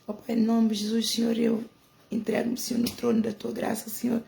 Ó Pai, em nome de Jesus, Senhor, eu entrego-me, Senhor, no trono da Tua graça, Senhor.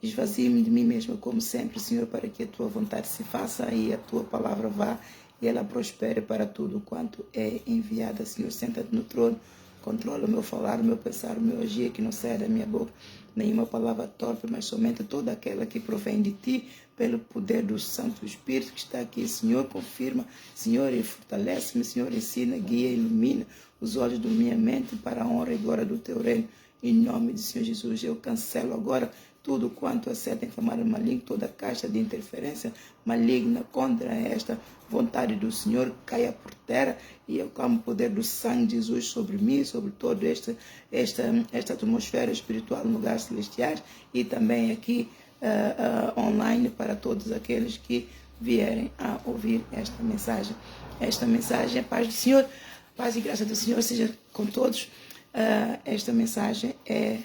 Esvazio-me de mim mesmo, como sempre, Senhor, para que a Tua vontade se faça e a Tua palavra vá e ela prospere para tudo quanto é enviada, Senhor. Senta-te no trono, controla o meu falar, o meu pensar, o meu agir, que não saia da minha boca nenhuma palavra torpe, mas somente toda aquela que provém de Ti, pelo poder do Santo Espírito que está aqui, Senhor. Confirma, Senhor, e fortalece-me, Senhor, ensina, guia, ilumina os olhos da minha mente para a honra e glória do Teu reino. Em nome do Senhor Jesus, eu cancelo agora tudo quanto é certo em chamar maligno, toda caixa de interferência maligna contra esta vontade do Senhor caia por terra, e eu clamo o poder do sangue de Jesus sobre mim, sobre toda esta atmosfera espiritual no lugar celestiais, e também aqui online para todos aqueles que vierem a ouvir esta mensagem. Esta mensagem é paz do Senhor, paz e graça do Senhor seja com todos. Esta mensagem é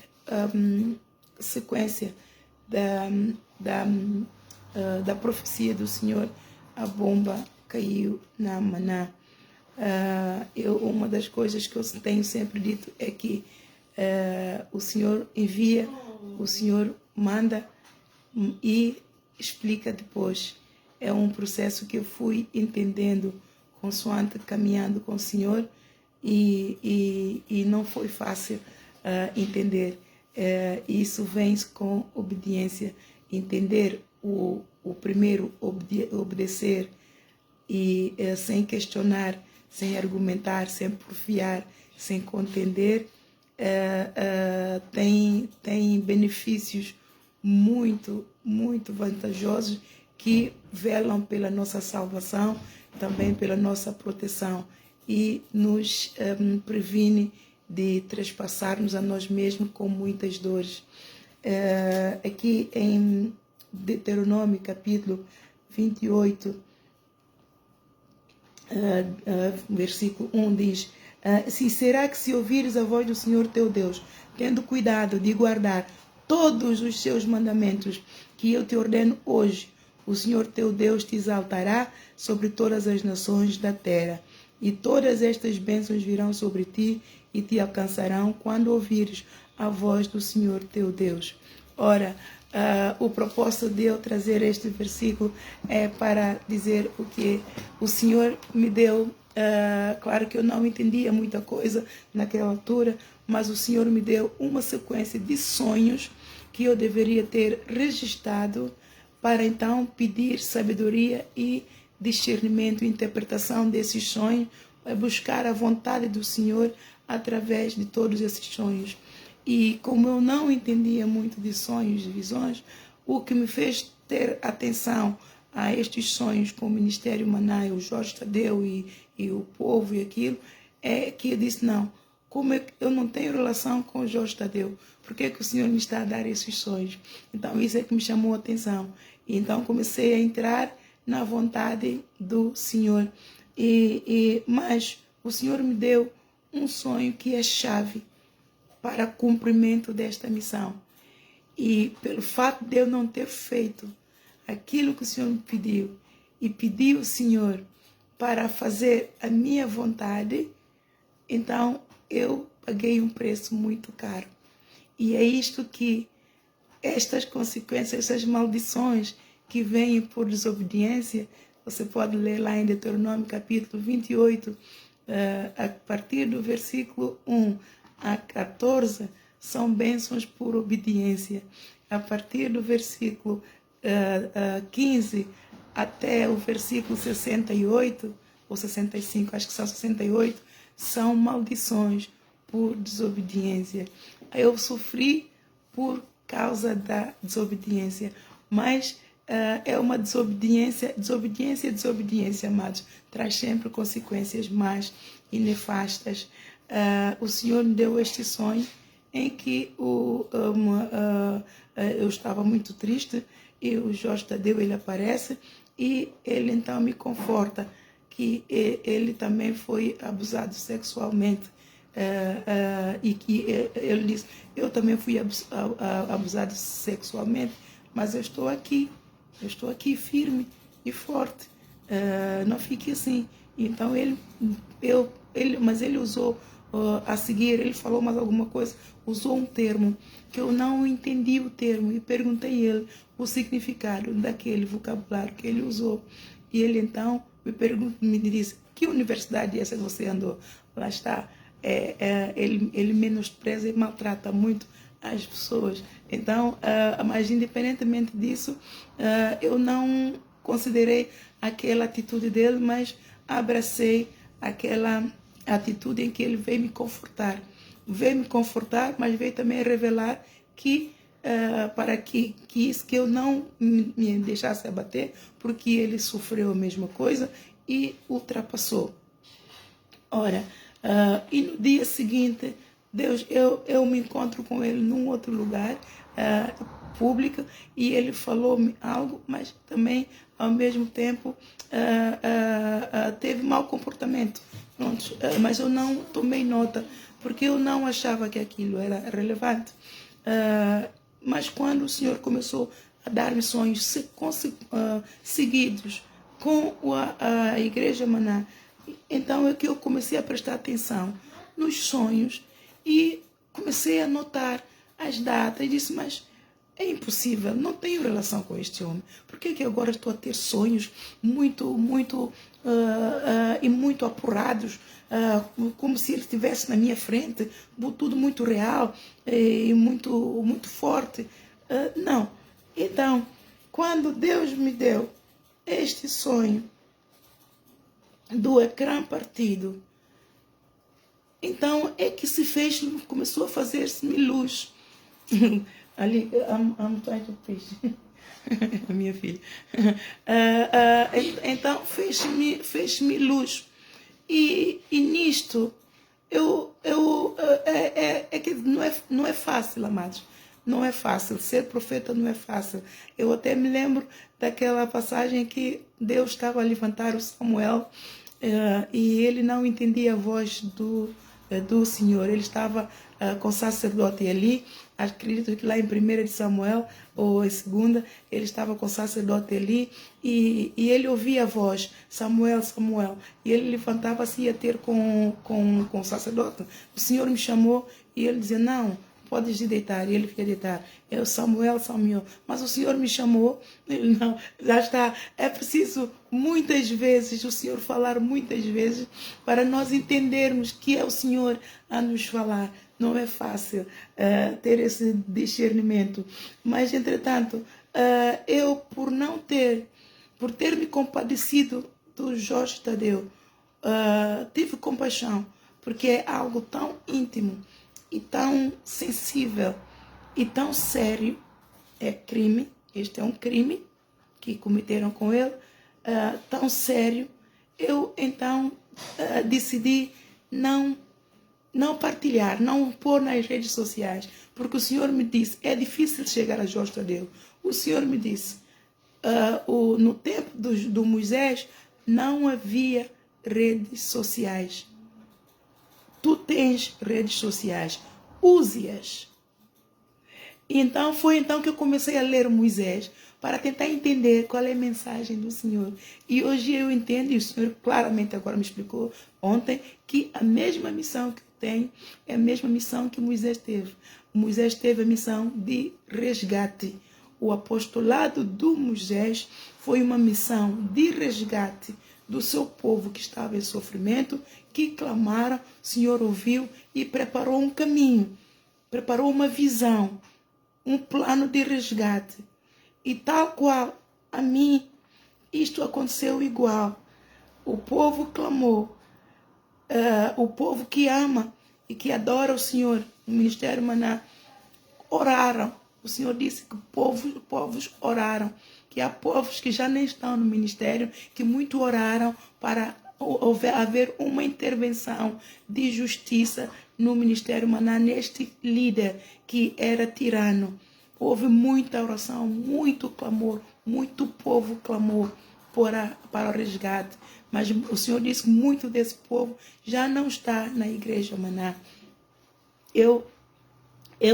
sequência da profecia do Senhor. A bomba caiu na Maná. Uma das coisas que eu tenho sempre dito é que o Senhor envia, o Senhor manda e explica depois. É um processo que eu fui entendendo consoante caminhando com o Senhor, e não foi fácil entender. Isso vem com obediência. Entender o primeiro, obedecer, e sem questionar, sem argumentar, sem porfiar, sem contender, tem benefícios muito, muito vantajosos que velam pela nossa salvação, também pela nossa proteção, e nos previne de trespassarmos a nós mesmos com muitas dores. Aqui em Deuteronômio capítulo 28, versículo 1 diz: será que se ouvires a voz do Senhor teu Deus, tendo cuidado de guardar todos os seus mandamentos que eu te ordeno hoje, o Senhor teu Deus te exaltará sobre todas as nações da terra, e todas estas bênçãos virão sobre ti e te alcançarão quando ouvires a voz do Senhor teu Deus. Ora, o propósito de eu trazer este versículo é para dizer o que o Senhor me deu. Claro que eu não entendia muita coisa naquela altura, mas o Senhor me deu uma sequência de sonhos que eu deveria ter registrado para então pedir sabedoria e discernimento e interpretação desses sonhos, buscar a vontade do Senhor através de todos esses sonhos. E como eu não entendia muito de sonhos e visões, o que me fez ter atenção a estes sonhos com o Ministério Maná, o Jorge Tadeu e o povo e aquilo, é que eu disse: não, como eu não tenho relação com o Jorge Tadeu, por que o Senhor me está a dar esses sonhos? Então isso é que me chamou a atenção. E então comecei a entrar na vontade do Senhor. Mas o Senhor me deu um sonho que é chave para o cumprimento desta missão. E pelo fato de eu não ter feito aquilo que o Senhor me pediu, e pedi ao Senhor para fazer a minha vontade, então eu paguei um preço muito caro. E é isto que estas consequências, essas maldições que vêm por desobediência, você pode ler lá em Deuteronômio capítulo 28, a partir do versículo 1 a 14, são bênçãos por obediência. A partir do versículo 15 até o versículo 68, ou 65, acho que são 68, são maldições por desobediência. Eu sofri por causa da desobediência, mas é uma desobediência, amados, traz sempre consequências más e nefastas. O Senhor me deu este sonho em que eu estava muito triste, e o Jorge Tadeu, ele aparece e ele então me conforta que ele também foi abusado sexualmente, e que ele diz: eu também fui abusado sexualmente, mas eu estou aqui firme e forte, não fique assim. Então mas ele usou A seguir, ele falou mais alguma coisa, usou um termo que eu não entendi o termo e perguntei a ele o significado daquele vocabulário que ele usou. E ele então me disse: que universidade é essa que você andou? Lá está. Ele menospreza e maltrata muito as pessoas. Então, mas independentemente disso, eu não considerei aquela atitude dele, mas abracei aquela atitude em que ele veio me confortar. Veio me confortar, mas veio também revelar que para que isso que eu não me deixasse abater, porque ele sofreu a mesma coisa e ultrapassou. Ora, e no dia seguinte, eu me encontro com ele num outro lugar público e ele falou-me algo, mas também, ao mesmo tempo, teve mau comportamento. Pronto, mas eu não tomei nota, porque eu não achava que aquilo era relevante. Mas quando o Senhor começou a dar-me sonhos seguidos com a Igreja Maná, então é que eu comecei a prestar atenção nos sonhos e comecei a notar as datas e disse: mas é impossível, não tenho relação com este homem. Por que que agora estou a ter sonhos muito e muito apurados, como se ele estivesse na minha frente, tudo muito real e muito forte? Não. Então, quando Deus me deu este sonho do ecrã partido, então é que se fez, começou a fazer-se-me luz. Ali, I'm trying to preach. A minha filha. Então fez-me luz. E nisto, que não é fácil, amados. Não é fácil. Ser profeta não é fácil. Eu até me lembro daquela passagem que Deus estava a levantar o Samuel e ele não entendia a voz do Senhor. Ele estava com o sacerdote ali. Acredito que lá em 1 de Samuel ou em 2, ele estava com o sacerdote ali e ele ouvia a voz: Samuel, Samuel. E ele levantava-se e ia ter com o sacerdote. O Senhor me chamou e ele dizia: não, podes ir deitar. E ele fica deitar. Eu, Samuel, Samuel. Mas o Senhor me chamou. Ele, não, já está. É preciso muitas vezes o Senhor falar muitas vezes para nós entendermos que é o Senhor a nos falar. Não é fácil ter esse discernimento. Mas, entretanto, eu, por ter me compadecido do Jorge Tadeu, tive compaixão, porque é algo tão íntimo e tão sensível e tão sério. É crime, este é um crime que cometeram com ele, tão sério. Eu, então, decidi não partilhar, não pôr nas redes sociais, porque o Senhor me disse: é difícil chegar a Jorge Tadeu. O Senhor me disse, no tempo do Moisés não havia redes sociais. Tu tens redes sociais, use-as. Então foi então que eu comecei a ler Moisés para tentar entender qual é a mensagem do Senhor. E hoje eu entendo, e o Senhor claramente agora me explicou ontem, que a mesma missão que eu tenho é a mesma missão que Moisés teve. Moisés teve a missão de resgate. O apostolado do Moisés foi uma missão de resgate do seu povo que estava em sofrimento, que clamaram, o Senhor ouviu e preparou um caminho, preparou uma visão, um plano de resgate. E tal qual a mim, isto aconteceu igual. O povo clamou, o povo que ama e que adora o Senhor, o Ministério Maná, oraram. O Senhor disse que povos oraram, que há povos que já nem estão no ministério, que muito oraram para haver uma intervenção de justiça no Ministério Maná, neste líder que era tirano. Houve muita oração, muito clamor, muito povo clamou para o resgate. Mas o Senhor disse que muito desse povo já não está na Igreja Maná. Eu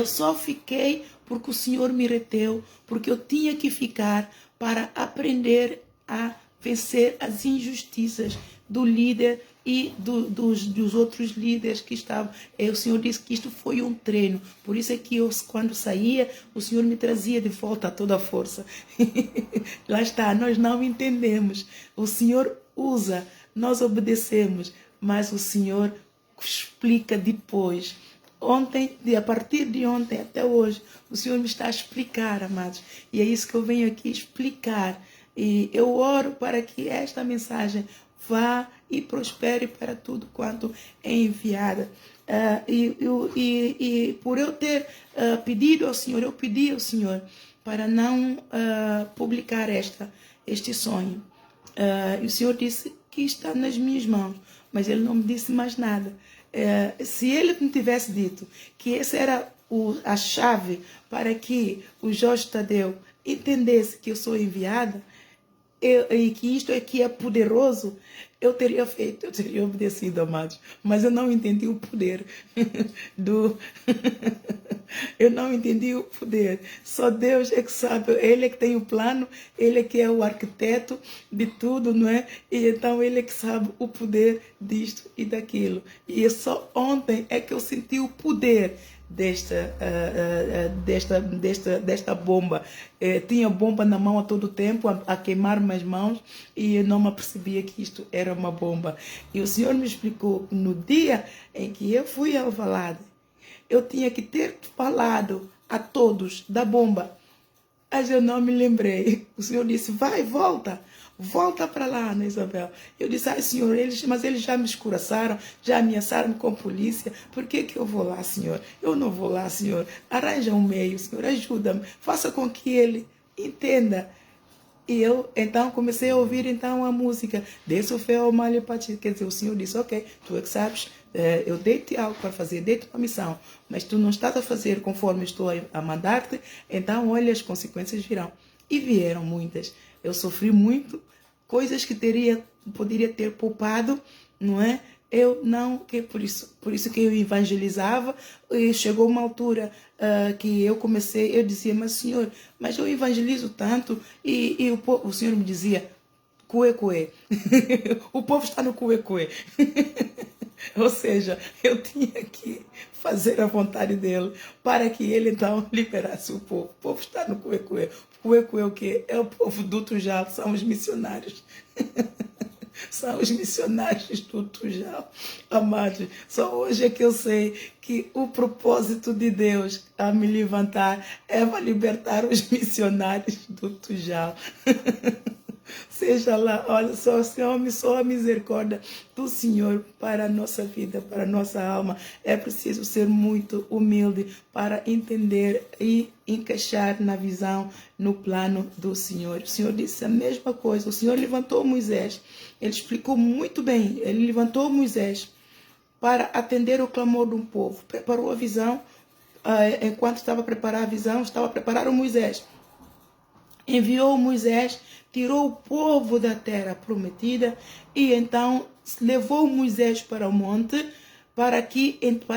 só fiquei porque o Senhor me reteu, porque eu tinha que ficar para aprender a vencer as injustiças do líder e dos outros líderes que estavam. O Senhor disse que isto foi um treino. Por isso é que eu, quando saía, o Senhor me trazia de volta toda a força. Lá está, nós não entendemos. O Senhor usa, nós obedecemos, mas o Senhor explica depois. Ontem, a partir de ontem até hoje, o Senhor me está a explicar, amados. E é isso que eu venho aqui explicar. E eu oro para que esta mensagem vá e prospere para tudo quanto é enviada. E por eu ter pedido ao Senhor, eu pedi ao Senhor para não publicar este sonho. E o Senhor disse que está nas minhas mãos, mas Ele não me disse mais nada. Se Ele me tivesse dito que essa era a chave para que o Jorge Tadeu entendesse que eu sou enviada, e que isto aqui é poderoso, eu teria feito, eu teria obedecido, amados. Mas eu não entendi o poder eu não entendi o poder. Só Deus é que sabe. Ele é que tem o plano, Ele é que é o arquiteto de tudo, não é? E então Ele é que sabe o poder disto e daquilo. E só ontem é que eu senti o poder desta bomba. Tinha bomba na mão a todo tempo, a queimar-me as mãos, e eu não me apercebia que isto era uma bomba. E o Senhor me explicou que no dia em que eu fui ao Alvalade, eu tinha que ter falado a todos da bomba. Mas eu não me lembrei. O Senhor disse, vai, volta para lá, Ana Isabel. Eu disse, ai, Senhor, mas eles já me escuraçaram, já ameaçaram com polícia. Por que eu vou lá, Senhor? Eu não vou lá, Senhor. Arranja um meio, Senhor, ajuda-me. Faça com que ele entenda. E eu, então, comecei a ouvir, então, a música. Desce o fel ao malho para ti. Quer dizer, o Senhor disse, ok, tu é que sabes, eu dei-te algo para fazer, dei-te uma missão, mas tu não estás a fazer conforme estou a mandar-te, então, olha, as consequências virão. E vieram muitas. Eu sofri muito, coisas que poderia ter poupado, não é? Eu não, que por isso que eu evangelizava, e chegou uma altura que eu comecei, eu dizia, mas Senhor, mas eu evangelizo tanto, e o Senhor me dizia, cuê, cuê. O povo está no cuê, cuê. Ou seja, eu tinha que fazer a vontade dele para que ele então liberasse o povo. O povo está no cuê, cuê. Cuê, cuê o quê? É o povo do Tujal, são os missionários. São os missionários do Tujal, amados. Só hoje é que eu sei que o propósito de Deus a me levantar é para libertar os missionários do Tujal. Seja lá, olha só, Senhor, só a misericórdia do Senhor para a nossa vida, para a nossa alma. É preciso ser muito humilde para entender e encaixar na visão, no plano do Senhor. O Senhor disse a mesma coisa. O Senhor levantou Moisés. Ele explicou muito bem. Ele levantou Moisés para atender o clamor de um povo. Preparou a visão. Enquanto estava a preparar a visão, estava a preparar o Moisés. Enviou Moisés, tirou o povo da terra prometida e então levou Moisés para o monte para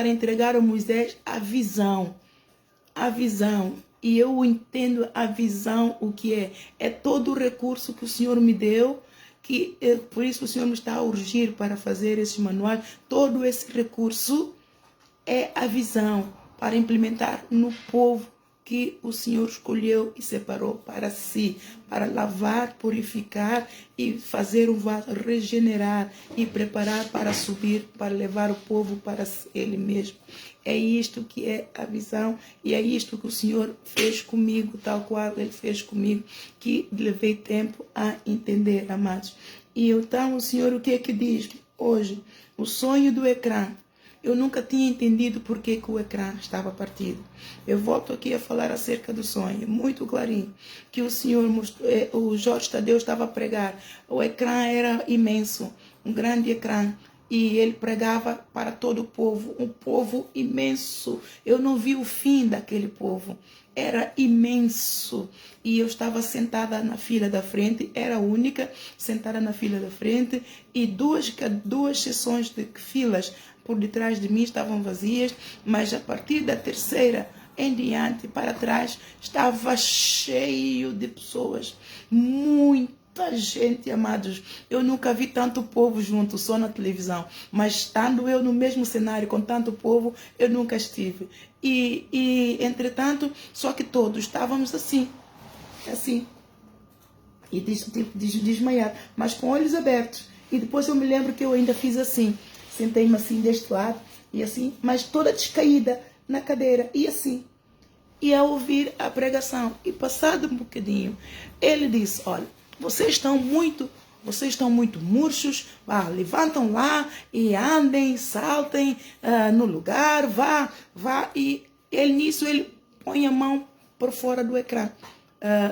entregar a Moisés a visão. A visão. E eu entendo a visão, o que é. É todo o recurso que o Senhor me deu, por isso o Senhor me está a urgir para fazer esses manuais. Todo esse recurso é a visão para implementar no povo que o Senhor escolheu e separou para si, para lavar, purificar e fazer um vaso, regenerar e preparar para subir, para levar o povo para Ele mesmo. É isto que é a visão e é isto que o Senhor fez comigo, tal qual Ele fez comigo, que levei tempo a entender, amados. E então o Senhor o que é que diz hoje? O sonho do ecrã. Eu nunca tinha entendido por que o ecrã estava partido. Eu volto aqui a falar acerca do sonho, muito clarinho, que o Senhor mostrou, o Jorge Tadeu estava a pregar. O ecrã era imenso, um grande ecrã, e ele pregava para todo o povo, um povo imenso. Eu não vi o fim daquele povo. Era imenso. E eu estava sentada na fila da frente, era a única sentada na fila da frente, e duas sessões de filas por detrás de mim estavam vazias, mas a partir da terceira em diante, para trás, estava cheio de pessoas, tanta gente, amados. Eu nunca vi tanto povo junto, só na televisão. Mas estando eu no mesmo cenário com tanto povo, eu nunca estive. Entretanto, só que todos estávamos assim, e desmaiado, mas com olhos abertos. E depois eu me lembro que eu ainda fiz assim, sentei-me assim deste lado, e assim, mas toda descaída na cadeira, e assim. E a ouvir a pregação. E passado um bocadinho, ele disse, olha, vocês estão muito murchos, levantam lá e andem, saltem no lugar, vá. E nisso ele põe a mão por fora do ecrã.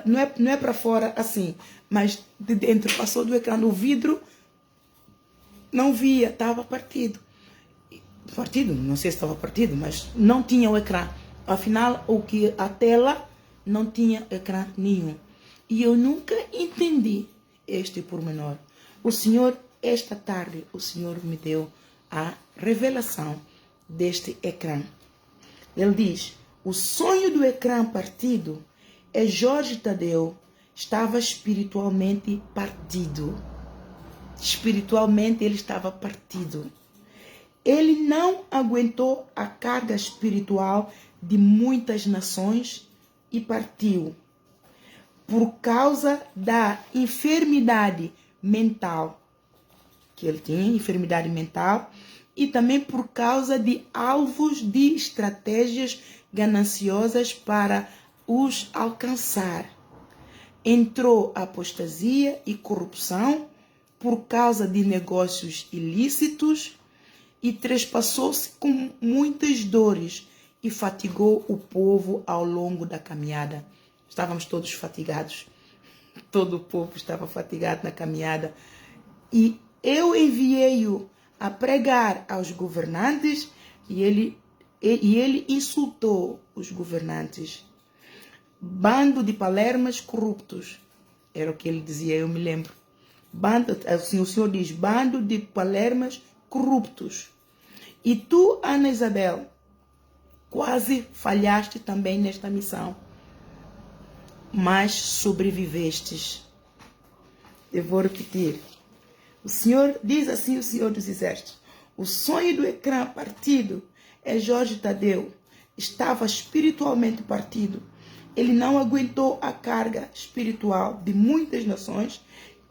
Não é para fora assim, mas de dentro, passou do ecrã, o vidro não via, estava partido. Não sei se estava partido, mas não tinha o ecrã. Afinal, a tela não tinha ecrã nenhum. E eu nunca entendi este pormenor. Esta tarde, o Senhor me deu a revelação deste ecrã. Ele diz, o sonho do ecrã partido é Jorge Tadeu estava espiritualmente partido. Espiritualmente ele estava partido. Ele não aguentou a carga espiritual de muitas nações e partiu. Por causa da enfermidade mental, que ele tinha, enfermidade mental, e também por causa de alvos de estratégias gananciosas para os alcançar. Entrou apostasia e corrupção por causa de negócios ilícitos e trespassou-se com muitas dores e fatigou o povo ao longo da caminhada. Estávamos todos fatigados. Todo o povo estava fatigado na caminhada. E eu enviei-o a pregar aos governantes e ele insultou os governantes. Bando de palermas corruptos. Era o que ele dizia, eu me lembro. Assim, o Senhor diz, bando de palermas corruptos. E tu, Ana Isabel, quase falhaste também nesta missão, mas sobrevivestes. Eu vou repetir. O Senhor diz assim, o Senhor dos Exércitos, o sonho do ecrã partido é Jorge Tadeu. Estava espiritualmente partido. Ele não aguentou a carga espiritual de muitas nações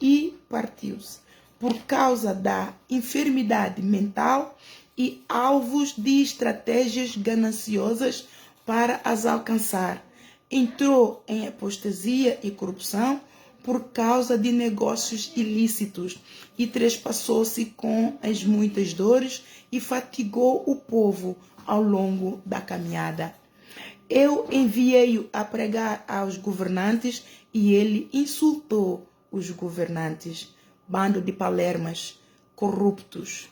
e partiu-se. Por causa da enfermidade mental e alvos de estratégias gananciosas para as alcançar. Entrou em apostasia e corrupção por causa de negócios ilícitos e trespassou-se com as muitas dores e fatigou o povo ao longo da caminhada. Eu enviei-o a pregar aos governantes e ele insultou os governantes, bando de palermas corruptos.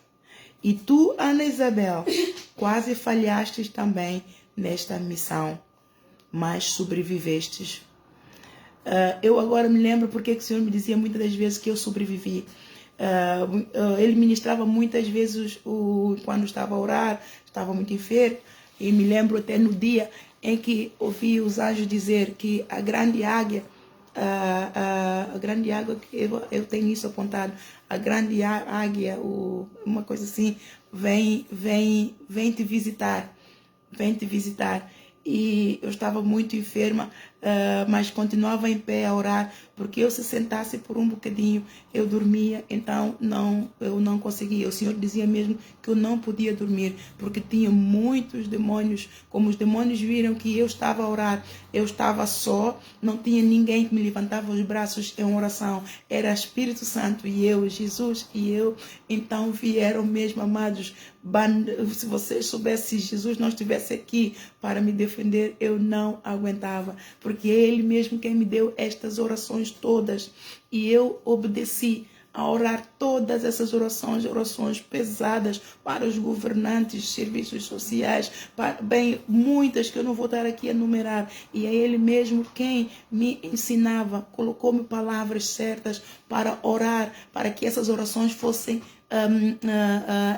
E tu, Ana Isabel, quase falhastes também nesta missão, mas sobrevivestes. Eu agora me lembro porque o Senhor me dizia muitas das vezes que eu sobrevivi. Ele ministrava muitas vezes quando estava a orar, estava muito enfermo. E me lembro até no dia em que ouvi os anjos dizer que a grande águia, eu tenho isso apontado, a grande águia, uma coisa assim, vem te visitar, E eu estava muito enferma, mas continuava em pé a orar, porque eu se sentasse por um bocadinho, eu dormia, então eu não conseguia. O Senhor dizia mesmo que eu não podia dormir, porque tinha muitos demônios. Como os demônios viram que eu estava a orar, eu estava só, não tinha ninguém que me levantava os braços em oração, era Espírito Santo e eu, Jesus e eu. Então vieram mesmo, amados, se vocês soubessem, se Jesus não estivesse aqui para me defender, eu não aguentava, porque é Ele mesmo quem me deu estas orações todas, e eu obedeci a orar todas essas orações pesadas para os governantes, serviços sociais, muitas que eu não vou estar aqui a enumerar, e é Ele mesmo quem me ensinava, colocou-me palavras certas para orar, para que essas orações fossem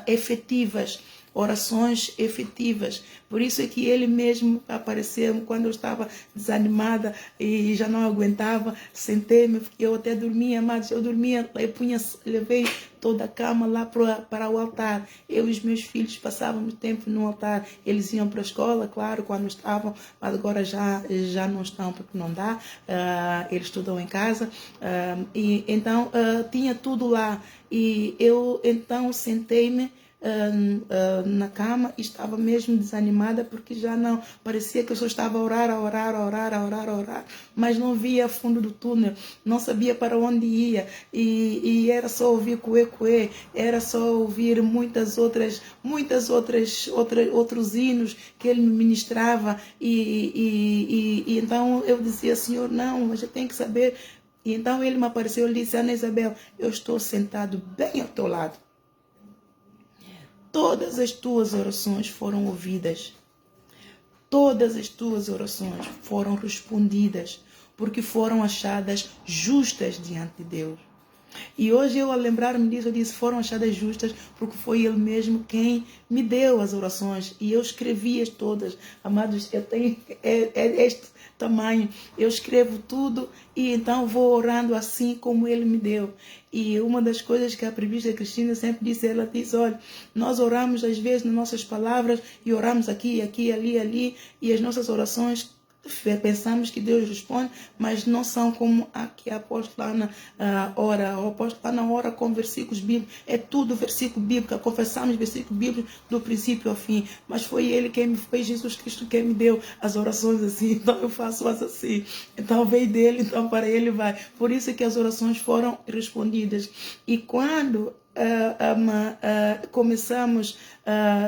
efetivas. orações efetivas. Por isso é que ele mesmo apareceu quando eu estava desanimada e já não aguentava. Sentei-me, eu até dormia, mas eu dormia, levei toda a cama lá para o altar. Eu e os meus filhos passávamos tempo no altar. Eles iam para a escola, claro, quando estavam, mas agora já não estão porque não dá. Eles estudam em casa. E então tinha tudo lá. E eu então sentei-me na cama e estava mesmo desanimada porque já não, parecia que eu só estava a orar, mas não via fundo do túnel, não sabia para onde ia e era só ouvir cuê, era só ouvir outros hinos que ele me ministrava e então eu dizia, Senhor, não, mas eu tenho que saber. E então ele me apareceu e disse, Ana Isabel, eu estou sentado bem ao teu lado. Todas as tuas orações foram ouvidas. Todas as tuas orações foram respondidas, porque foram achadas justas diante de Deus. E hoje eu, ao lembrar-me disso, eu disse, foram achadas justas, porque foi Ele mesmo quem me deu as orações. E eu escrevi-as todas. Amados, eu tenho este tamanho. Eu escrevo tudo e então vou orando assim como Ele me deu. E uma das coisas que a presbítera Cristina sempre disse, ela disse, olha, nós oramos às vezes nas nossas palavras e oramos aqui, ali, e as nossas orações pensamos que Deus responde, mas não são como a que a apóstola Ana ora. A apóstola Ana ora com versículos bíblicos, é tudo versículo bíblico, confessamos versículos bíblicos do princípio ao fim, mas foi Ele quem me fez, Jesus Cristo quem me deu as orações assim, então eu faço-as assim, então veio dele, então para Ele vai. Por isso é que as orações foram respondidas. E quando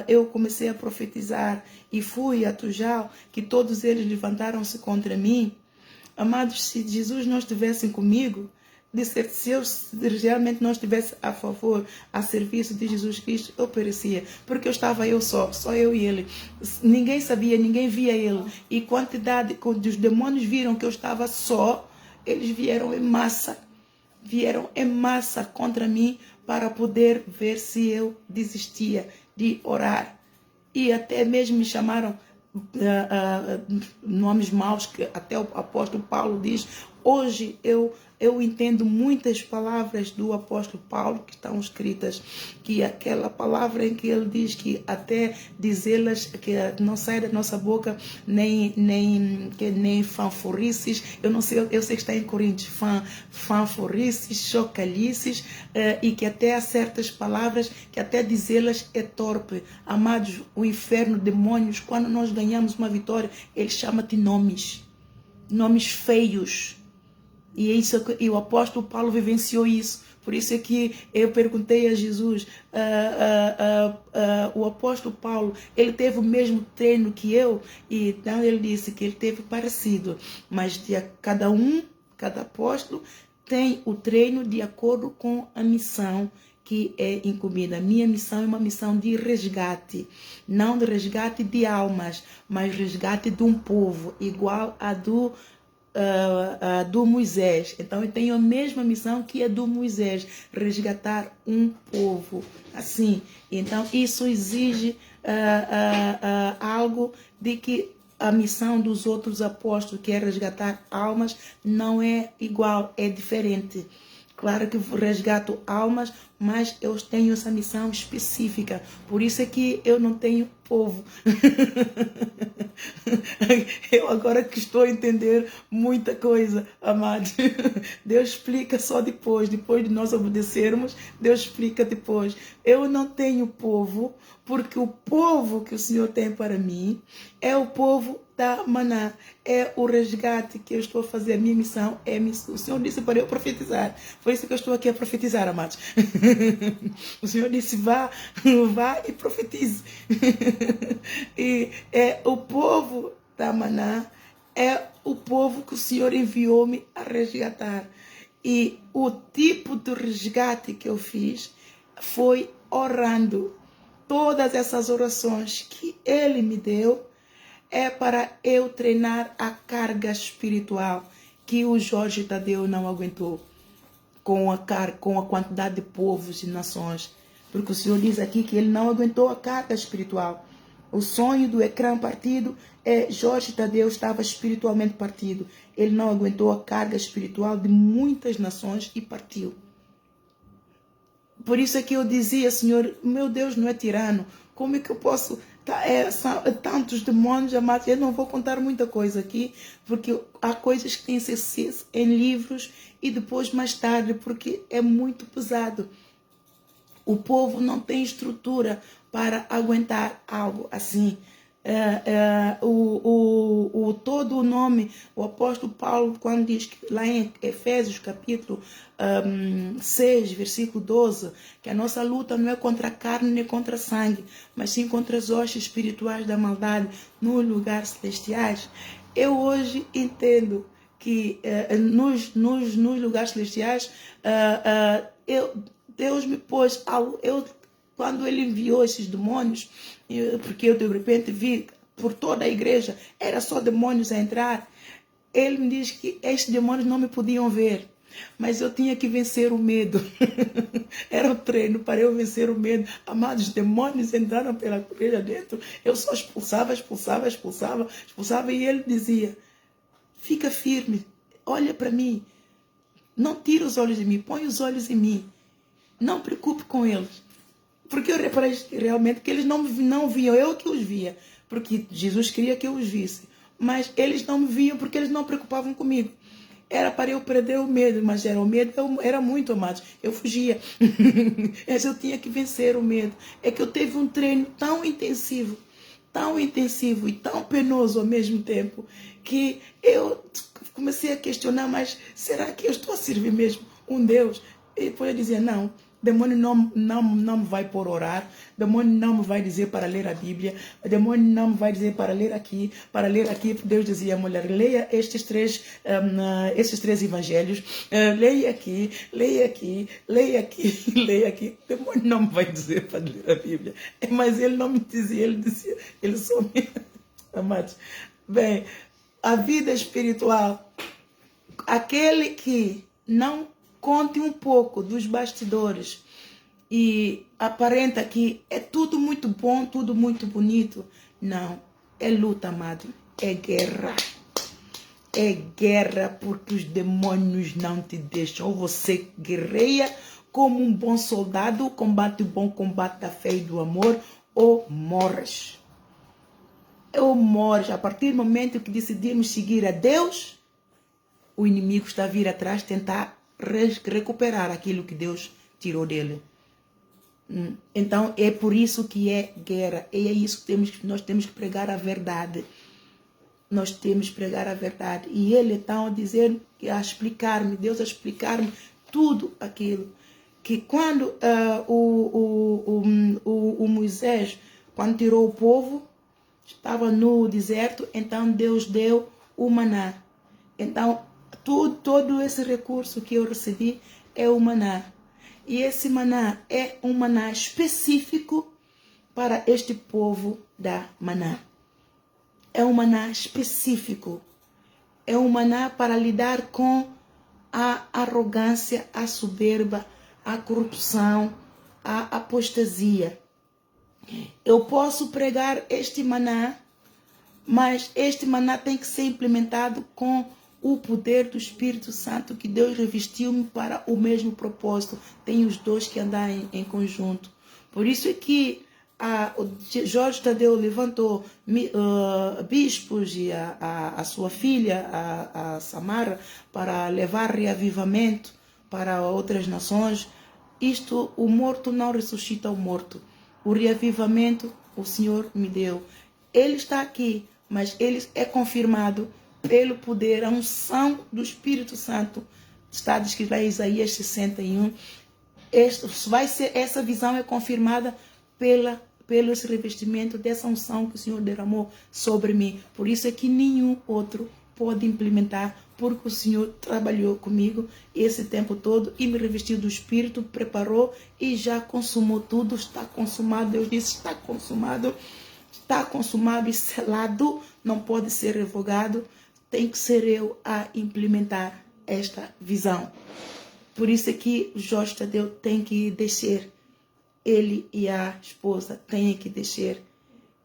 eu comecei a profetizar e fui a Tujal, que todos eles levantaram-se contra mim. Amados, se Jesus não estivesse comigo, se realmente não estivesse a favor, a serviço de Jesus Cristo, eu perecia, porque eu estava só eu e ele. Ninguém sabia, ninguém via ele. E quando os demônios viram que eu estava só, eles vieram em massa contra mim para poder ver se eu desistia de orar. E até mesmo me chamaram nomes maus, que até o apóstolo Paulo diz. Hoje eu entendo muitas palavras do apóstolo Paulo que estão escritas, que aquela palavra em que ele diz que até dizê-las, que não sai da nossa boca nem fanforices, eu sei que está em Coríntios, fanforices, chocalhices, e que até há certas palavras que até dizê-las é torpe. Amados, o inferno, demônios, quando nós ganhamos uma vitória, ele chama de nomes feios. E o apóstolo Paulo vivenciou isso. Por isso é que eu perguntei a Jesus, o apóstolo Paulo, ele teve o mesmo treino que eu? E então ele disse que ele teve parecido, mas cada apóstolo tem o treino de acordo com a missão que é incumbida. A minha missão é uma missão de resgate, não de resgate de almas, mas resgate de um povo, igual a do Moisés. Então eu tenho a mesma missão que a do Moisés, resgatar um povo, assim. Então isso exige algo de que a missão dos outros apóstolos, que é resgatar almas, não é igual, é diferente. Claro que resgato almas, mas eu tenho essa missão específica. Por isso é que eu não tenho povo. Eu agora que estou a entender muita coisa, amados. Deus explica só depois de nós obedecermos, Deus explica depois. Eu não tenho povo, porque o povo que o Senhor tem para mim é o povo da Maná, é o resgate que eu estou a fazer. A minha missão é o Senhor disse para eu profetizar. Foi isso que eu estou aqui a profetizar, amados. O Senhor disse, vá e profetize. E o povo da Maná é o povo que o Senhor enviou-me a resgatar. E o tipo de resgate que eu fiz foi orando. Todas essas orações que Ele me deu é para eu treinar a carga espiritual que o Jorge Tadeu não aguentou com a quantidade de povos e nações. Porque o Senhor diz aqui que ele não aguentou a carga espiritual. O sonho do ecrã partido Jorge Tadeu estava espiritualmente partido. Ele não aguentou a carga espiritual de muitas nações e partiu. Por isso é que eu dizia, Senhor, meu Deus não é tirano. Como é que eu posso... São tantos demônios, amados. Eu não vou contar muita coisa aqui, porque há coisas que têm que ser em livros e depois mais tarde, porque é muito pesado. O povo não tem estrutura para aguentar algo assim. Todo o nome, o apóstolo Paulo, quando diz que lá em Efésios capítulo 6, versículo 12, que a nossa luta não é contra a carne nem contra sangue, mas sim contra as hostes espirituais da maldade nos lugares celestiais. Eu hoje entendo que nos lugares celestiais Deus me pôs algo. Quando ele enviou esses demônios, porque eu de repente vi por toda a igreja, era só demônios a entrar, ele me diz que estes demônios não me podiam ver, mas eu tinha que vencer o medo. Era o treino para eu vencer o medo. Amados, demônios entraram pela igreja dentro, eu só expulsava, e ele dizia, fica firme, olha para mim, não tira os olhos de mim, põe os olhos em mim, não preocupe com eles. Porque eu reparei realmente que eles não viam, eu que os via, porque Jesus queria que eu os visse. Mas eles não me viam porque eles não preocupavam comigo. Era para eu perder o medo, mas o medo era muito, amados. Eu fugia. Mas eu tinha que vencer o medo. É que eu teve um treino tão intensivo e tão penoso ao mesmo tempo, que eu comecei a questionar, mas será que eu estou a servir mesmo um Deus? E depois eu dizia, não. Demônio não me vai pôr orar, demônio não me vai dizer para ler a Bíblia, demônio não me vai dizer para ler aqui, porque Deus dizia, mulher, leia estes três evangelhos, leia aqui, leia aqui, leia aqui. Demônio não me vai dizer para ler a Bíblia, mas ele não me dizia, ele só me... Amados, bem, a vida espiritual, aquele que não conte um pouco dos bastidores e aparenta que é tudo muito bom, tudo muito bonito. Não, é luta, amado, é guerra. É guerra porque os demônios não te deixam. Ou você guerreia como um bom soldado, combate o bom combate da fé e do amor, ou morres. Ou morres. A partir do momento que decidimos seguir a Deus, o inimigo está a vir atrás tentar recuperar aquilo que Deus tirou dele. Então é por isso que é guerra. E é isso que nós temos que pregar a verdade. Nós temos que pregar a verdade. E ele então a explicar-me, Deus a explicar-me tudo aquilo. Que quando o Moisés, quando tirou o povo, estava no deserto, então Deus deu o maná. Então todo esse recurso que eu recebi é o maná. E esse maná é um maná específico para este povo da Maná. É um maná específico. É um maná para lidar com a arrogância, a soberba, a corrupção, a apostasia. Eu posso pregar este maná, mas este maná tem que ser implementado com o poder do Espírito Santo, que Deus revestiu-me para o mesmo propósito. Tem os dois que andar em conjunto. Por isso é que Jorge Tadeu levantou bispos e a sua filha, a Samara, para levar reavivamento para outras nações. O morto não ressuscita o morto. O reavivamento o Senhor me deu. Ele está aqui, mas ele é confirmado pelo poder, a unção do Espírito Santo. Está descrito lá em Isaías 61. Essa visão é confirmada pelo revestimento dessa unção que o Senhor derramou sobre mim. Por isso é que nenhum outro pode implementar, porque o Senhor trabalhou comigo esse tempo todo e me revestiu do Espírito, preparou e já consumou tudo. Está consumado. Deus disse, está consumado. Está consumado e selado, não pode ser revogado. Tem que ser eu a implementar esta visão. Por isso é que Jorge Tadeu tem que descer ele e a esposa têm que descer.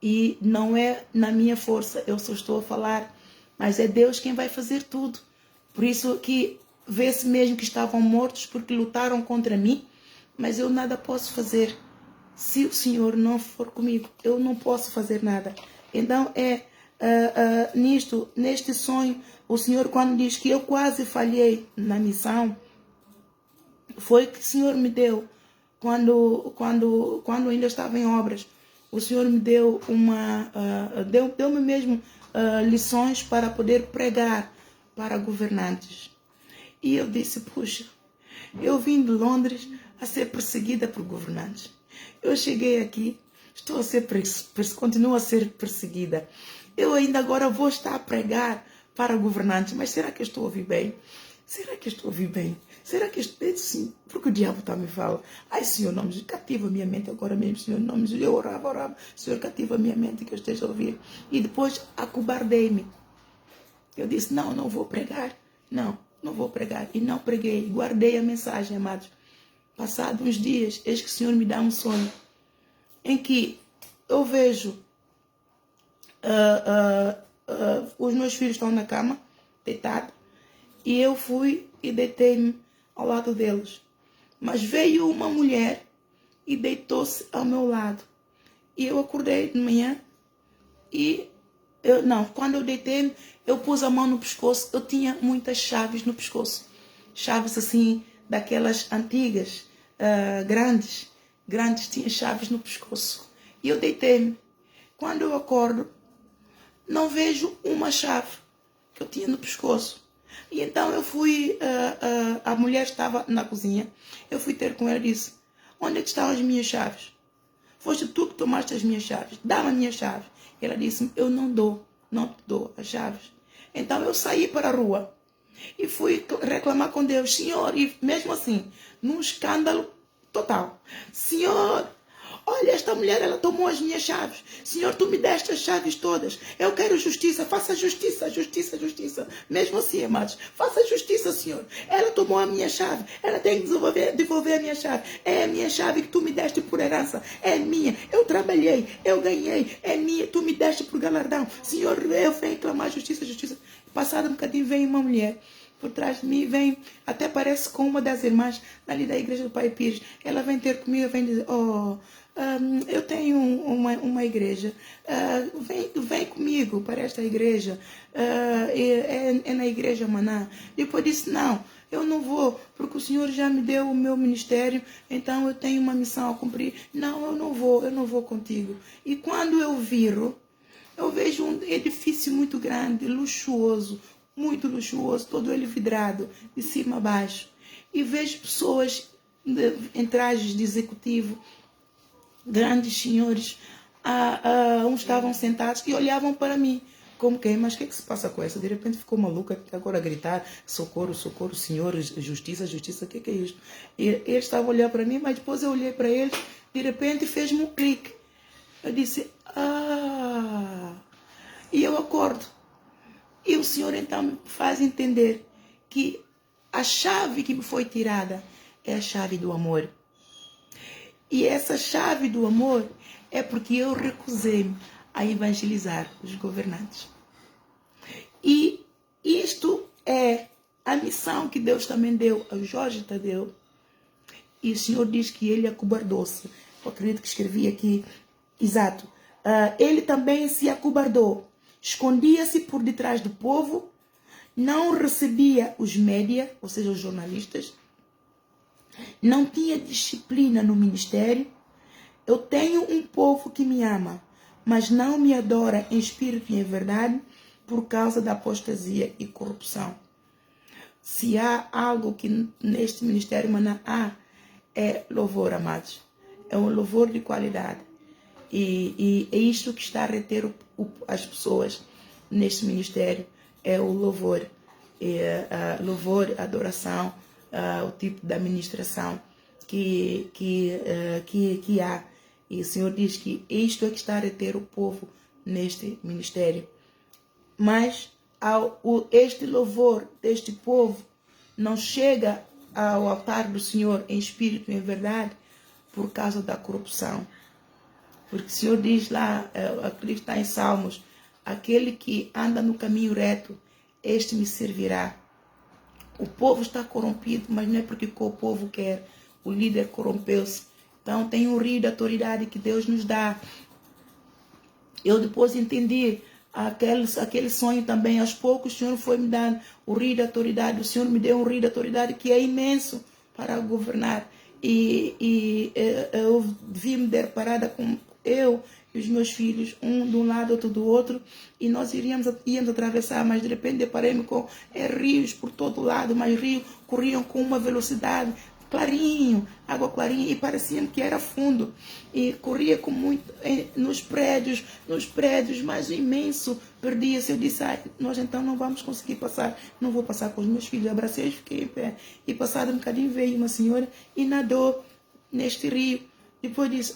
E não é na minha força, eu só estou a falar, mas é Deus quem vai fazer tudo. Por isso que vê-se mesmo que estavam mortos porque lutaram contra mim, mas eu nada posso fazer. Se o Senhor não for comigo, eu não posso fazer nada. Então neste sonho, o Senhor, quando diz que eu quase falhei na missão, foi que o Senhor me deu quando ainda estava em obras. O Senhor me deu deu-me mesmo lições para poder pregar para governantes. E eu disse, puxa, eu vim de Londres a ser perseguida por governantes. Eu cheguei aqui, estou a ser continuo a ser perseguida. Eu ainda agora vou estar a pregar para governantes, mas será que eu estou a ouvir bem? Será que eu estou a ouvir bem? Será que eu estou assim? Porque o diabo está me falando. Ai, Senhor, não me cativa a minha mente agora mesmo, Senhor, não me eu orava. Senhor, cativa a minha mente que eu esteja a ouvir. E depois acobardei-me. Eu disse, não vou pregar. Não vou pregar. E não preguei. Guardei a mensagem, amados. Passados uns dias, eis que o Senhor me dá um sonho em que eu vejo os meus filhos estão na cama, deitados, e eu fui e deitei-me ao lado deles. Mas veio uma mulher e deitou-se ao meu lado. E eu acordei de manhã e quando eu deitei-me, eu pus a mão no pescoço. Eu tinha muitas chaves no pescoço. Chaves assim, daquelas antigas, grandes, tinha chaves no pescoço. E eu deitei-me. Quando eu acordo, não vejo uma chave que eu tinha no pescoço. E então eu fui, a mulher estava na cozinha, eu fui ter com ela e disse, onde é que estão as minhas chaves? Foste tu que tomaste as minhas chaves, dá-me a minha chave. Ela disse, eu não te dou as chaves. Então eu saí para a rua e fui reclamar com Deus, Senhor, e mesmo assim, num escândalo total, Senhor, olha, esta mulher, ela tomou as minhas chaves. Senhor, tu me deste as chaves todas. Eu quero justiça. Faça justiça. Mesmo assim, amados, faça justiça, Senhor. Ela tomou a minha chave. Ela tem que devolver a minha chave. É a minha chave que tu me deste por herança. É minha. Eu trabalhei. Eu ganhei. É minha. Tu me deste por galardão. Senhor, eu venho clamar justiça. Passado um bocadinho, vem uma mulher por trás de mim, vem, até parece com uma das irmãs ali da igreja do Pai Pires. Ela vem ter comigo, vem dizer, eu tenho uma igreja, vem comigo para esta igreja, é na igreja Maná. Depois disse, não, eu não vou, porque o Senhor já me deu o meu ministério, então eu tenho uma missão a cumprir. Não, eu não vou contigo. E quando eu viro, eu vejo um edifício muito grande, luxuoso, muito luxuoso, todo ele vidrado, de cima a baixo. E vejo pessoas em trajes de executivo, grandes senhores, uns estavam sentados e olhavam para mim. Como que, mas o que se passa com essa? De repente ficou maluca, agora a gritar, socorro, Senhor, justiça, o que é isto? E eles estavam olhando para mim, mas depois eu olhei para eles, de repente fez-me um clique. Eu disse, e eu acordo. E o Senhor então me faz entender que a chave que me foi tirada é a chave do amor. E essa chave do amor é porque eu recusei-me a evangelizar os governantes. E isto é a missão que Deus também deu ao Jorge Tadeu. E o Senhor diz que ele acobardou-se. Eu acredito que escrevi aqui, exato. Ele também se acobardou. Escondia-se por detrás do povo, não recebia os média, ou seja, os jornalistas, não tinha disciplina no ministério. Eu tenho um povo que me ama, mas não me adora em espírito e em verdade por causa da apostasia e corrupção. Se há algo que neste ministério Maná há, é louvor, amados. É um louvor de qualidade. E é isto que está a reter as pessoas neste ministério, é o louvor. Louvor, adoração, o tipo de administração que há. E o Senhor diz que isto é que está a reter o povo neste ministério. Mas este louvor deste povo não chega ao altar do Senhor em espírito e em verdade, por causa da corrupção. Porque o Senhor diz lá, aquilo que está em Salmos, aquele que anda no caminho reto, este me servirá. O povo está corrompido, mas não é porque o povo quer. O líder corrompeu-se. Então tem um rio de autoridade que Deus nos dá. Eu depois entendi aquele sonho também. Aos poucos o Senhor foi me dando o rio de autoridade. O Senhor me deu um rio de autoridade que é imenso para governar. E eu vi me deparada com eu e os meus filhos, um de um lado, outro do outro, e nós íamos atravessar, mas de repente deparei-me com rios por todo lado, mas rios corriam com uma velocidade clarinho, água clarinha, e parecia que era fundo, e corria com muito nos prédios, mas imenso, perdia-se. Eu disse, nós então não vamos conseguir passar, não vou passar com os meus filhos. Abracei e fiquei em pé, e passado um bocadinho veio uma senhora e nadou neste rio. Depois disse,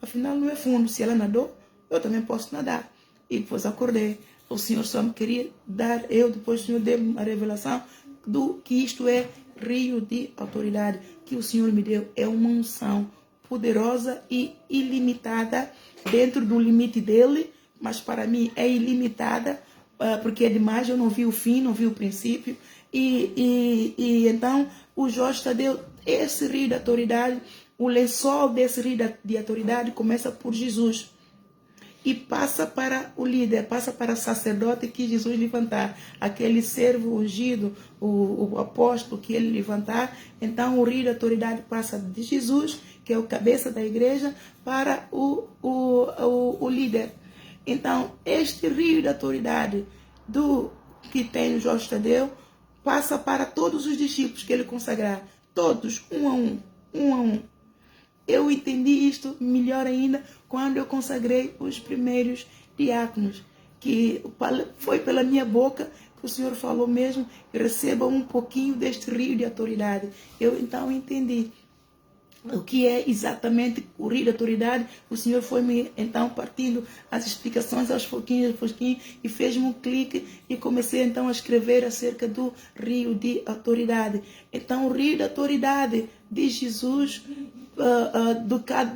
afinal não é fundo, se ela nadou, eu também posso nadar. E depois acordei. O Senhor só me queria dar, depois o Senhor deu-me a revelação do que isto é rio de autoridade, que o Senhor me deu. É uma unção poderosa e ilimitada, dentro do limite dele, mas para mim é ilimitada, porque é demais. Eu não vi o fim, não vi o princípio. E então o Jorge deu esse rio de autoridade. O lençol desse rio de autoridade começa por Jesus e passa para o líder, passa para o sacerdote que Jesus levantar, aquele servo ungido, o apóstolo que ele levantar. Então o rio de autoridade passa de Jesus, que é o cabeça da igreja, para o líder. Então este rio de autoridade que tem o Jorge Tadeu passa para todos os discípulos que ele consagrar, todos, um a um. Eu entendi isto melhor ainda quando eu consagrei os primeiros diáconos, que foi pela minha boca que o Senhor falou mesmo, receba um pouquinho deste rio de autoridade. Eu então entendi o que é exatamente o rio de autoridade. O Senhor foi me então partindo as explicações aos pouquinhos, e fez-me um clique, e comecei então a escrever acerca do rio de autoridade. Então o rio de autoridade de Jesus,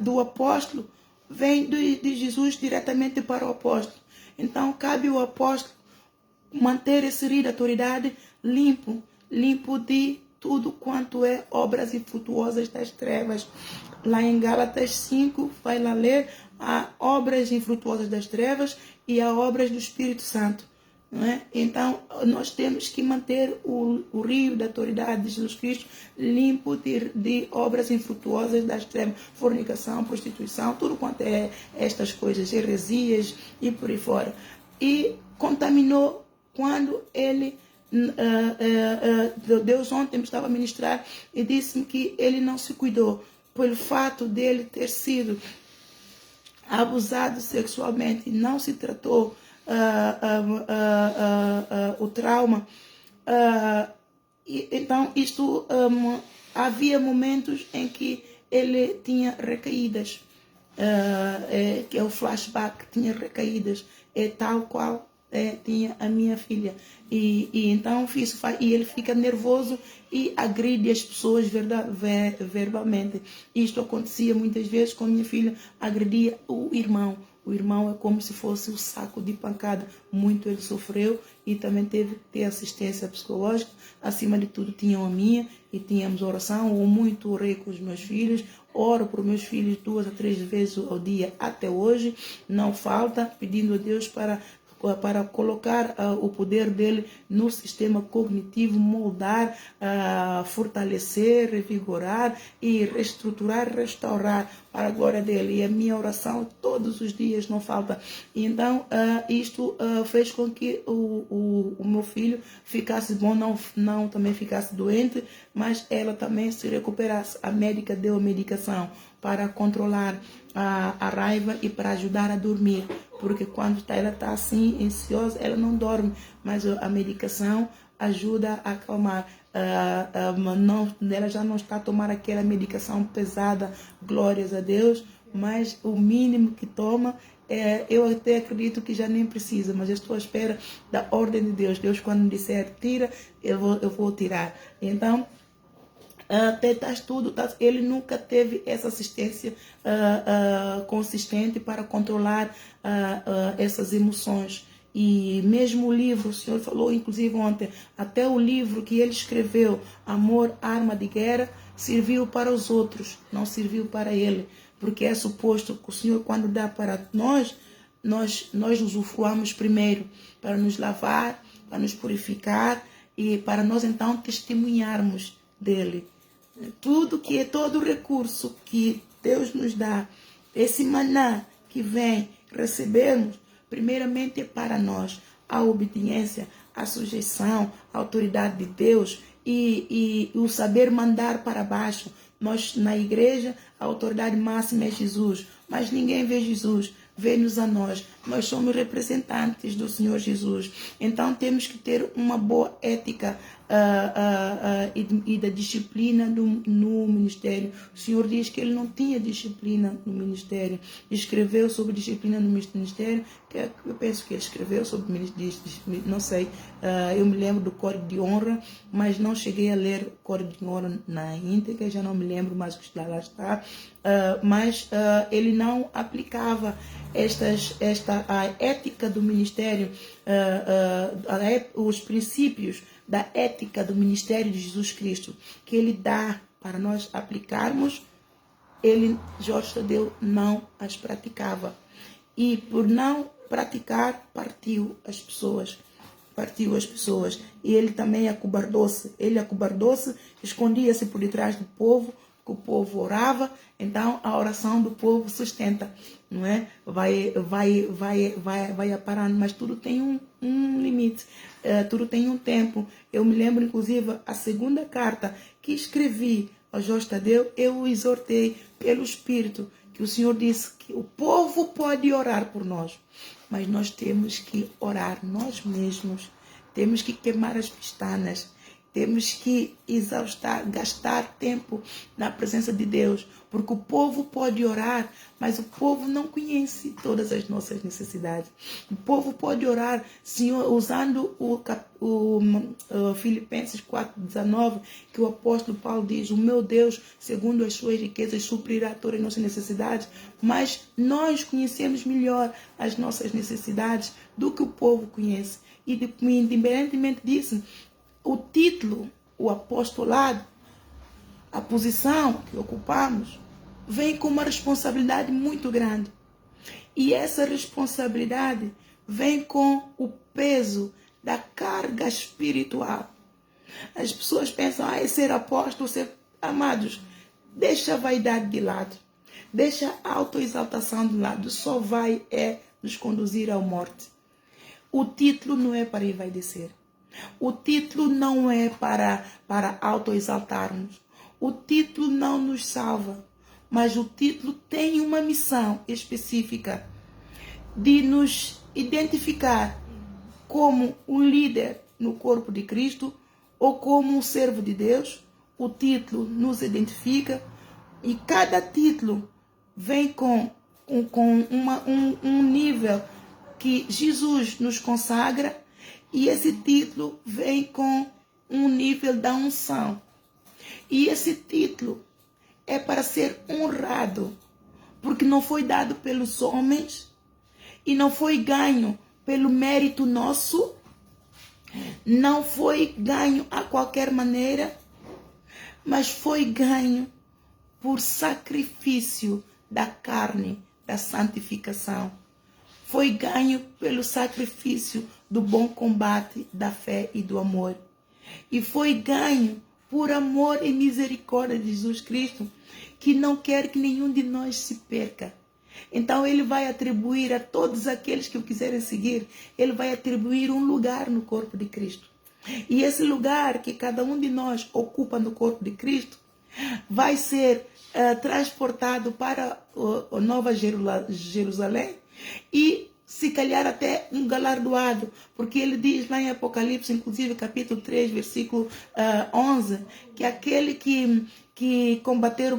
do apóstolo, vem de Jesus diretamente para o apóstolo. Então cabe ao apóstolo manter esse rio de autoridade limpo de tudo quanto é obras infrutuosas das trevas. Lá em Gálatas 5, vai lá ler a obras infrutuosas das trevas e a obras do Espírito Santo. Não é? Então, nós temos que manter o rio da autoridade de Jesus Cristo limpo de obras infrutuosas das trevas, fornicação, prostituição, tudo quanto é estas coisas, heresias e por aí fora. E contaminou quando ele... Deus ontem me estava a ministrar e disse-me que ele não se cuidou pelo fato dele ter sido abusado sexualmente, não se tratou o trauma. Então isto, havia momentos em que ele tinha recaídas, que é o flashback, tinha recaídas, tal qual tinha a minha filha, e então e ele fica nervoso e agride as pessoas verbalmente. Isto acontecia muitas vezes com a minha filha, agredia o irmão. O irmão é como se fosse o saco de pancada. Muito ele sofreu e também teve que ter assistência psicológica. Acima de tudo, tinham a minha e tínhamos oração. Eu muito orei com os meus filhos. Oro por meus filhos 2 a 3 vezes ao dia até hoje. Não falta, pedindo a Deus para colocar o poder dele no sistema cognitivo, moldar, fortalecer, revigorar e reestruturar, restaurar para a glória dele. E a minha oração todos os dias não falta. Então isto fez com que o meu filho ficasse bom, não também ficasse doente, mas ela também se recuperasse. A médica deu a medicação para controlar a raiva e para ajudar a dormir, porque quando ela está assim, ansiosa, ela não dorme, mas a medicação ajuda a acalmar. Ela já não está a tomar aquela medicação pesada, glórias a Deus, mas o mínimo que toma, eu até acredito que já nem precisa, mas eu estou à espera da ordem de Deus. Deus, quando me disser tira, eu vou tirar. Então tentas tudo, ele nunca teve essa assistência consistente para controlar essas emoções. E mesmo o livro, o Senhor falou inclusive ontem, até o livro que ele escreveu, Amor, Arma de Guerra, serviu para os outros, não serviu para ele, porque é suposto que o Senhor, quando dá para nós usufruamos primeiro para nos lavar, para nos purificar e para nós então testemunharmos dele. Tudo que é todo recurso que Deus nos dá, esse maná que vem recebermos, primeiramente é para nós a obediência, a sujeição, a autoridade de Deus e o saber mandar para baixo. Nós na igreja a autoridade máxima é Jesus, mas ninguém vê Jesus. Vê-nos a nós. Nós somos representantes do Senhor Jesus. Então temos que ter uma boa ética e da disciplina no ministério. O Senhor diz que ele não tinha disciplina no ministério. Escreveu sobre disciplina no ministério, que eu penso que ele escreveu sobre, não sei, eu me lembro do Código de Honra, mas não cheguei a ler o Código de Honra na íntegra, já não me lembro mais o que lá está. Mas ele não aplicava a ética do ministério, os princípios da ética do ministério de Jesus Cristo, que ele dá para nós aplicarmos, Jorge Tadeu não as praticava. E por não praticar, partiu as pessoas. E ele também acobardou-se. Escondia-se por detrás do povo, que o povo orava, então a oração do povo sustenta, não é? Vai aparando, mas tudo tem um limite, tudo tem um tempo. Eu me lembro, inclusive, a segunda carta que escrevi ao Jorge Tadeu, eu o exortei pelo Espírito, que o Senhor disse que o povo pode orar por nós, mas nós temos que orar nós mesmos, temos que queimar as pestanas, temos que gastar tempo na presença de Deus, porque o povo pode orar, mas o povo não conhece todas as nossas necessidades. O povo pode orar, Senhor, usando o Filipenses 4,19, que o apóstolo Paulo diz: o meu Deus, segundo as suas riquezas, suprirá todas as nossas necessidades. Mas nós conhecemos melhor as nossas necessidades do que o povo conhece. E independentemente disso, o título, o apostolado, a posição que ocupamos, vem com uma responsabilidade muito grande. E essa responsabilidade vem com o peso da carga espiritual. As pessoas pensam, é ser apóstolo, amados, deixa a vaidade de lado, deixa a autoexaltação de lado, só vai nos conduzir à morte. O título não é para envaidecer. O título não é para autoexaltarmos. O título não nos salva, mas o título tem uma missão específica de nos identificar como um líder no corpo de Cristo ou como um servo de Deus. O título nos identifica e cada título vem com um nível que Jesus nos consagra. E esse título vem com um nível da unção. E esse título é para ser honrado, porque não foi dado pelos homens e não foi ganho pelo mérito nosso, não foi ganho a qualquer maneira, mas foi ganho por sacrifício da carne, da santificação. Foi ganho pelo sacrifício do bom combate, da fé e do amor. E foi ganho por amor e misericórdia de Jesus Cristo, que não quer que nenhum de nós se perca. Então ele vai atribuir a todos aqueles que o quiserem seguir, ele vai atribuir um lugar no corpo de Cristo. E esse lugar que cada um de nós ocupa no corpo de Cristo, vai ser transportado para a Nova Jerusalém e se calhar até um galardoado, porque ele diz lá em Apocalipse, inclusive capítulo 3, versículo 11, que aquele que combater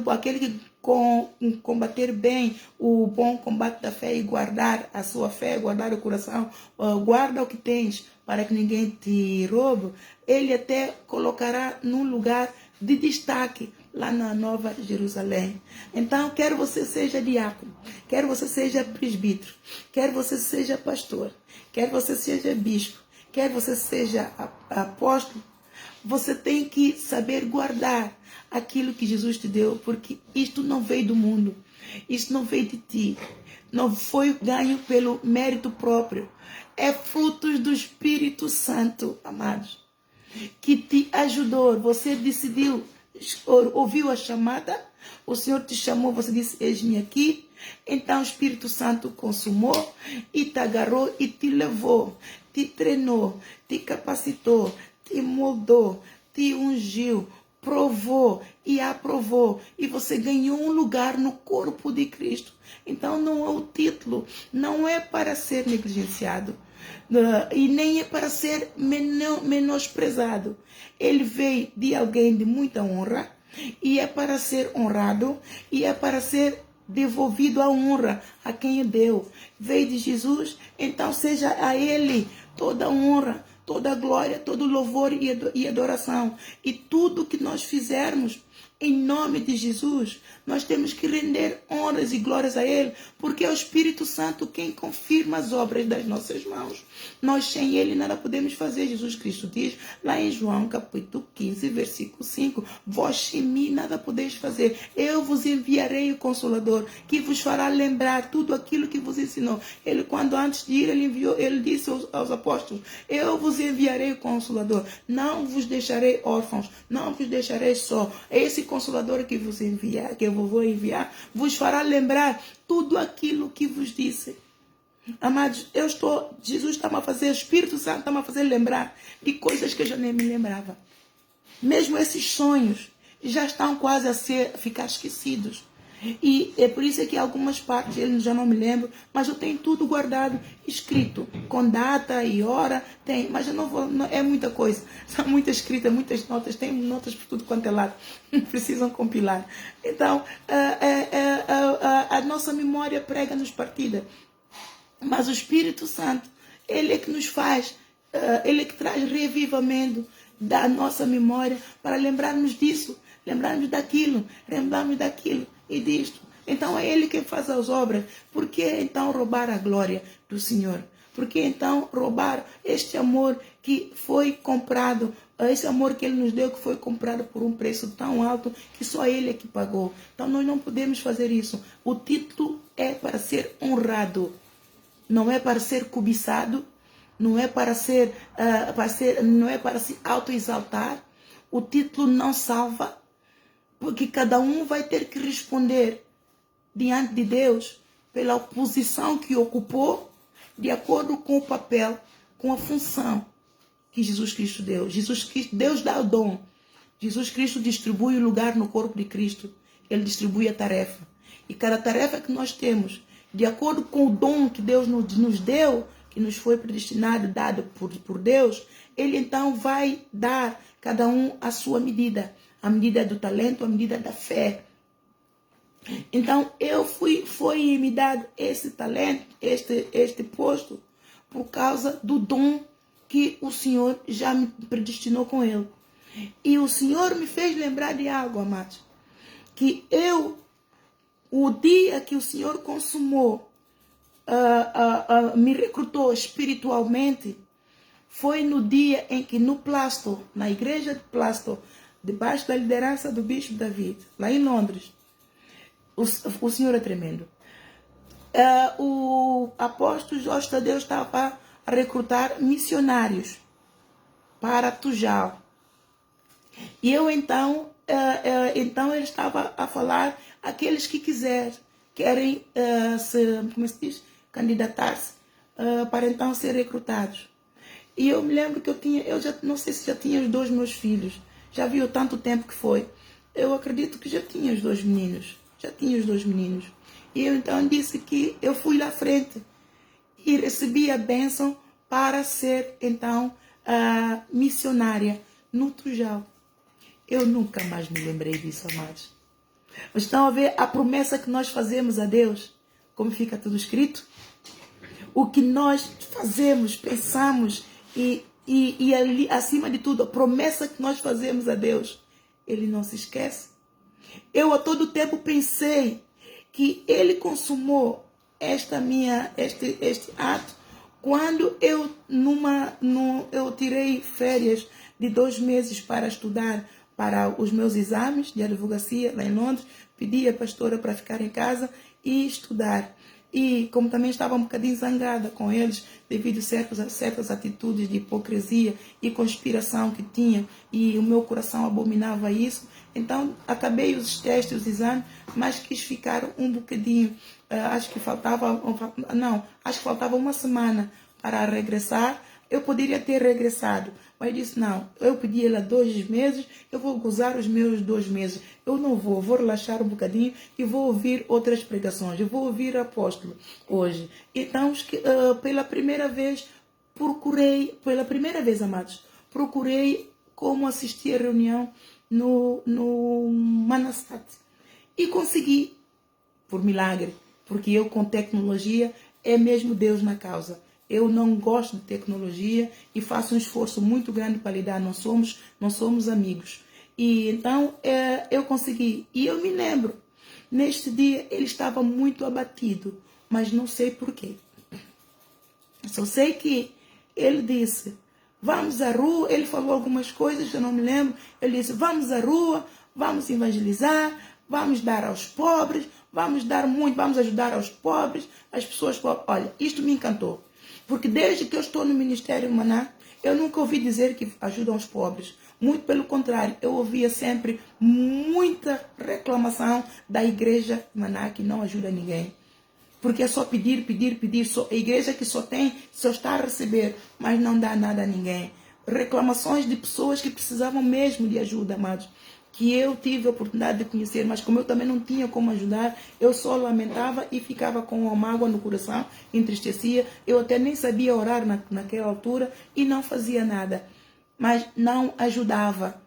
bem o bom combate da fé e guardar a sua fé, guardar o coração, guarda o que tens para que ninguém te roube, ele até colocará num lugar de destaque lá na Nova Jerusalém. Então, quer você seja diácono, quer você seja presbítero, quer você seja pastor, quer você seja bispo, quer você seja apóstolo, você tem que saber guardar aquilo que Jesus te deu, porque isto não veio do mundo, isto não veio de ti, não foi ganho pelo mérito próprio, é frutos do Espírito Santo, amados, que te ajudou. Você decidiu, ouviu a chamada, o Senhor te chamou, você disse, eis-me aqui. Então o Espírito Santo consumou e te agarrou e te levou, te treinou, te capacitou, te moldou, te ungiu, provou e aprovou, e você ganhou um lugar no corpo de Cristo. Então não é o título, não é para ser negligenciado, e nem é para ser menosprezado. Ele veio de alguém de muita honra, e é para ser honrado, e é para ser devolvido a honra a quem deu. Veio de Jesus, então seja a Ele toda a honra, toda a glória, todo o louvor e adoração. E tudo que nós fizermos em nome de Jesus, nós temos que render honras e glórias a Ele, porque é o Espírito Santo quem confirma as obras das nossas mãos. Nós sem Ele nada podemos fazer. Jesus Cristo diz lá em João capítulo 15, versículo 5, vós sem mim nada podeis fazer. Eu vos enviarei o Consolador, que vos fará lembrar tudo aquilo que vos ensinou. Ele, quando antes de ir, ele disse aos apóstolos, eu vos enviarei o Consolador, não vos deixarei órfãos, não vos deixarei só. Esse Consolador que vos enviar, que eu vou enviar, vos fará lembrar tudo aquilo que vos disse. Amados, Jesus está a fazer, o Espírito Santo está a fazer lembrar de coisas que eu já nem me lembrava. Mesmo esses sonhos já estão quase a ficar esquecidos. E é por isso que algumas partes eu já não me lembro, mas eu tenho tudo guardado, escrito, com data e hora, tem, mas eu não vou, é muita coisa, são muita escrita, muitas notas, tem notas por tudo quanto é lado, precisam compilar. Então, a nossa memória prega-nos partida, mas o Espírito Santo, Ele é que nos faz, Ele é que traz revivamento da nossa memória para lembrarmos disso, lembrarmos daquilo e disto. Então é Ele quem faz as obras. Por que então roubar a glória do Senhor? Por que então roubar este amor que foi comprado, esse amor que Ele nos deu, que foi comprado por um preço tão alto que só Ele é que pagou? Então nós não podemos fazer isso. O título é para ser honrado, não é para ser cobiçado, não é para não é para se autoexaltar. O título não salva, porque cada um vai ter que responder diante de Deus pela posição que ocupou, de acordo com o papel, com a função que Jesus Cristo deu. Deus dá o dom. Jesus Cristo distribui o lugar no corpo de Cristo. Ele distribui a tarefa. E cada tarefa que nós temos, de acordo com o dom que Deus nos deu, que nos foi predestinado, dado por Deus, Ele então vai dar cada um a sua medida. A medida do talento, a medida da fé. Então, foi me dado esse talento, este posto, por causa do dom que o Senhor já me predestinou com ele. E o Senhor me fez lembrar de algo, amados, que o dia que o Senhor consumou, me recrutou espiritualmente, foi no dia em que no Plaistow, na igreja de Plaistow, debaixo da liderança do bispo David, lá em Londres. O Senhor é tremendo. O apóstolo Jorge Tadeu estava a recrutar missionários para Tujal. E eu então ele estava a falar aqueles que querem candidatar-se para então ser recrutados. E eu me lembro que eu já não sei se já tinha os 2 meus filhos. Já viu tanto tempo que foi. Eu acredito que já tinha os 2 meninos. E eu então disse que eu fui lá à frente e recebi a bênção para ser então missionária no Tujal. Eu nunca mais me lembrei disso, amados. Mas estão a ver a promessa que nós fazemos a Deus? Como fica tudo escrito? O que nós fazemos, pensamos e acima de tudo, a promessa que nós fazemos a Deus Ele não se esquece. Eu a todo tempo pensei que Ele consumou este ato quando eu tirei férias de 2 meses para estudar para os meus exames de advocacia lá em Londres. Pedi à pastora para ficar em casa e estudar. E como também estava um bocadinho zangada com eles, devido a certas atitudes de hipocrisia e conspiração que tinha, e o meu coração abominava isso, então acabei os testes, os exames, mas quis ficar um bocadinho, acho que faltava uma semana para regressar. Eu poderia ter regressado, mas disse, não, eu pedi ela 2 meses, eu vou gozar os meus 2 meses. Eu não vou relaxar um bocadinho e vou ouvir outras pregações. Eu vou ouvir o apóstolo hoje. Então, pela primeira vez, amados, procurei como assistir a reunião no Manasat. E consegui, por milagre, porque eu com tecnologia é mesmo Deus na causa. Eu não gosto de tecnologia e faço um esforço muito grande para lidar. Não somos amigos. E então eu consegui. E eu me lembro, neste dia ele estava muito abatido, mas não sei porquê. Só sei que ele disse, vamos à rua. Ele falou algumas coisas, eu não me lembro. Ele disse, vamos à rua, vamos evangelizar, vamos dar aos pobres, vamos ajudar aos pobres, as pessoas pobres. Olha, isto me encantou. Porque desde que eu estou no Ministério Maná, eu nunca ouvi dizer que ajudam os pobres. Muito pelo contrário, eu ouvia sempre muita reclamação da igreja Maná que não ajuda ninguém. Porque é só pedir, a igreja que só está a receber, mas não dá nada a ninguém. Reclamações de pessoas que precisavam mesmo de ajuda, amados, que eu tive a oportunidade de conhecer, mas como eu também não tinha como ajudar, eu só lamentava e ficava com uma mágoa no coração, entristecia. Eu até nem sabia orar naquela altura e não fazia nada, mas não ajudava.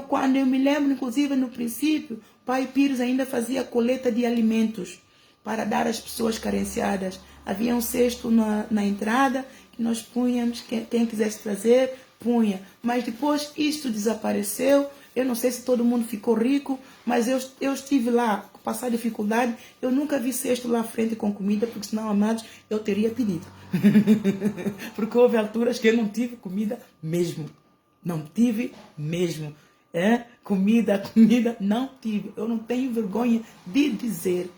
Quando eu me lembro, inclusive no princípio, Pai Pires ainda fazia coleta de alimentos para dar às pessoas carenciadas. Havia um cesto na entrada que nós punhamos, quem quisesse trazer, punha. Mas depois isto desapareceu. Eu não sei se todo mundo ficou rico, mas eu estive lá, passar dificuldade. Eu nunca vi cesto lá à frente com comida, porque senão, amados, eu teria pedido. Porque houve alturas que eu não tive comida mesmo. Não tive mesmo. Comida, não tive. Eu não tenho vergonha de dizer.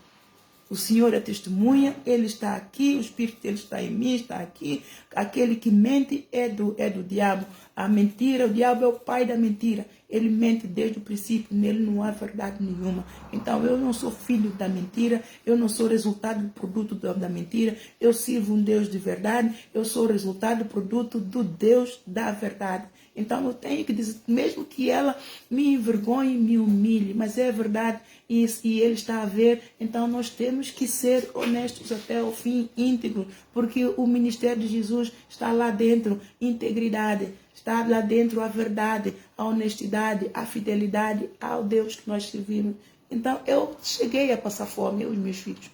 O Senhor é testemunha, Ele está aqui, o Espírito dele está em mim, está aqui. Aquele que mente é do diabo. A mentira, o diabo é o pai da mentira. Ele mente desde o princípio, nele não há verdade nenhuma. Então eu não sou filho da mentira, eu não sou resultado do produto da mentira. Eu sirvo um Deus de verdade, eu sou resultado, produto do Deus da verdade. Então eu tenho que dizer, mesmo que ela me envergonhe, me humilhe, mas é verdade e Ele está a ver, então nós temos que ser honestos até o fim, íntegros, porque o ministério de Jesus está lá dentro, integridade, está lá dentro a verdade, a honestidade, a fidelidade ao Deus que nós servimos. Então eu cheguei a passar fome, eu e os meus filhos.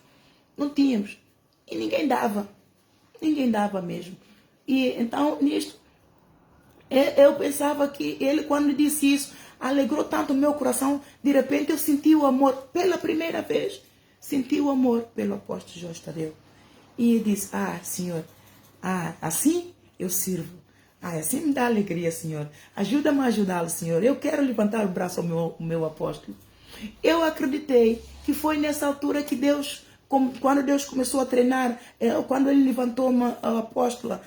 Não tínhamos. E ninguém dava mesmo. E então nisto, eu pensava que ele, quando disse isso, alegrou tanto o meu coração. De repente eu senti o amor, pela primeira vez, senti o amor pelo apóstolo Jorge Tadeu. E eu disse, Senhor, assim eu sirvo. Assim me dá alegria, Senhor. Ajuda-me a ajudá-lo, Senhor. Eu quero levantar o braço ao meu apóstolo. Eu acreditei que foi nessa altura que Deus, quando Deus começou a treinar, quando Ele levantou a apóstola,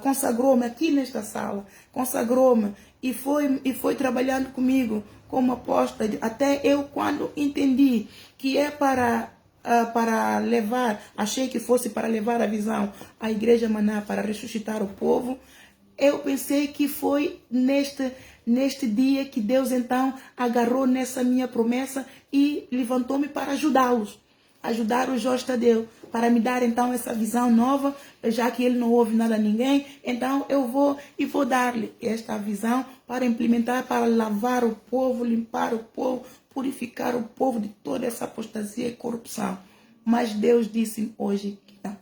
consagrou-me aqui nesta sala, consagrou-me e foi trabalhando comigo como apóstola, até eu, quando entendi que é para levar, achei que fosse para levar a visão à Igreja Maná, para ressuscitar o povo, eu pensei que foi neste dia que Deus então agarrou nessa minha promessa e levantou-me para ajudá-los, ajudar o Jorge Tadeu, para me dar então essa visão nova, já que ele não ouve nada a ninguém, então eu vou dar-lhe esta visão para implementar, para lavar o povo, limpar o povo, purificar o povo de toda essa apostasia e corrupção. Mas Deus disse hoje que não.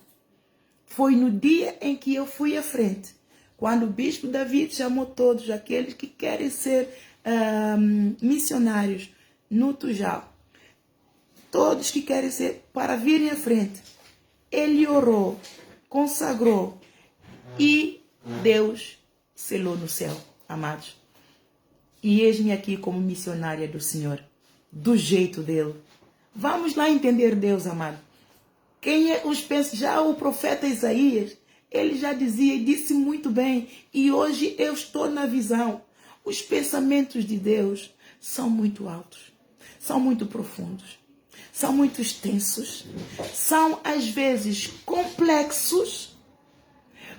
Foi no dia em que eu fui à frente, quando o bispo David chamou todos aqueles que querem ser missionários no Tujal, todos que querem ser para virem à frente. Ele orou, consagrou e Deus selou no céu, amados. E eis-me aqui como missionária do Senhor, do jeito dele. Vamos lá entender Deus, amado. Quem é os já o profeta Isaías, ele já dizia e disse muito bem, e hoje eu estou na visão. Os pensamentos de Deus são muito altos, são muito profundos, são muito extensos, são às vezes complexos,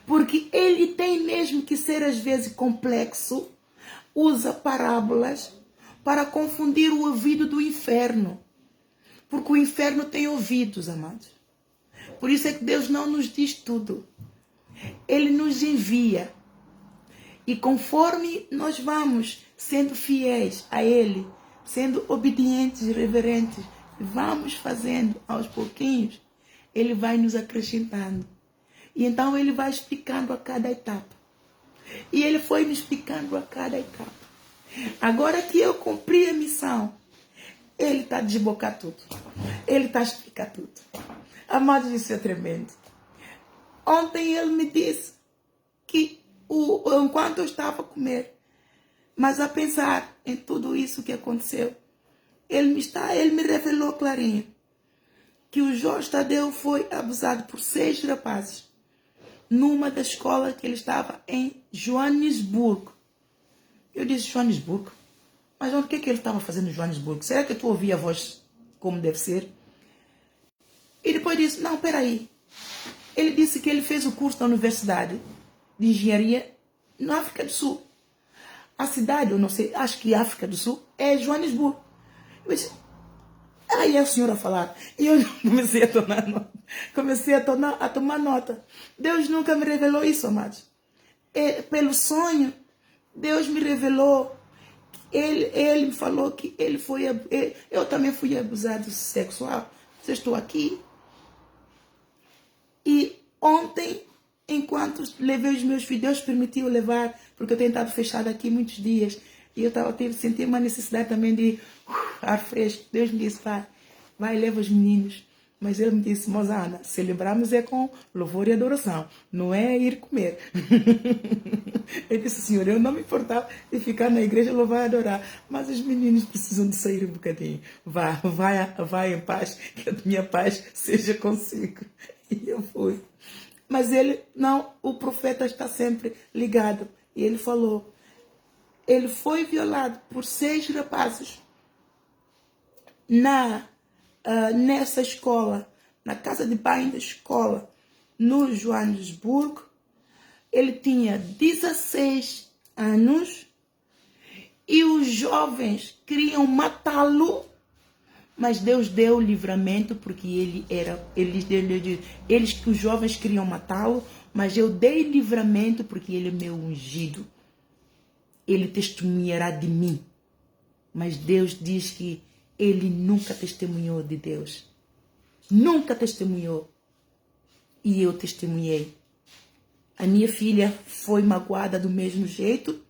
porque ele tem mesmo que ser às vezes complexo, usa parábolas para confundir o ouvido do inferno, porque o inferno tem ouvidos, amados. Por isso é que Deus não nos diz tudo. Ele nos envia. E conforme nós vamos sendo fiéis a Ele, sendo obedientes e reverentes, vamos fazendo aos pouquinhos, Ele vai nos acrescentando. E então Ele vai explicando a cada etapa. E Ele foi me explicando a cada etapa. Agora que eu cumpri a missão, Ele está a desbocar tudo. Ele está a explicar tudo. Amados, isso é tremendo. Ontem Ele me disse que enquanto eu estava a comer, mas a pensar em tudo isso que aconteceu, ele me revelou clarinho que o Jorge Tadeu foi abusado por 6 rapazes numa das escolas que ele estava em Joanesburgo. Eu disse, Joanesburgo? Mas o que é que ele estava fazendo em Joanesburgo? Será que tu ouvia a voz como deve ser? E depois disse, não, peraí. Ele disse que ele fez o curso na Universidade de Engenharia na África do Sul. A cidade, eu não sei, acho que África do Sul é Joanesburgo. Eu disse, aí é o senhor a falar. E eu comecei a tomar nota. Deus nunca me revelou isso, amados. Pelo sonho, Deus me revelou. Ele me falou que eu também fui abusado sexual. Eu estou aqui. E ontem, enquanto levei os meus filhos, Deus permitiu levar, porque eu tenho estado fechada aqui muitos dias. E eu senti uma necessidade também de ar fresco. Deus me disse, vai leva os meninos. Mas ele me disse, Mozana, celebrarmos é com louvor e adoração, não é ir comer. Eu disse, Senhor, eu não me importava de ficar na igreja, louvar e adorar, mas os meninos precisam de sair um bocadinho. Vai em paz, que a minha paz seja consigo. E eu fui. Mas ele, não, o profeta está sempre ligado. E ele falou, ele foi violado por 6 rapazes nessa escola, na casa de banho da escola, no Joanesburgo. Ele tinha 16 anos e os jovens queriam matá-lo, mas Deus deu livramento, porque eles que os jovens queriam matá-lo, mas eu dei livramento porque ele é meu ungido. Ele testemunhará de mim. Mas Deus diz que ele nunca testemunhou de Deus. Nunca testemunhou. E eu testemunhei. A minha filha foi magoada do mesmo jeito.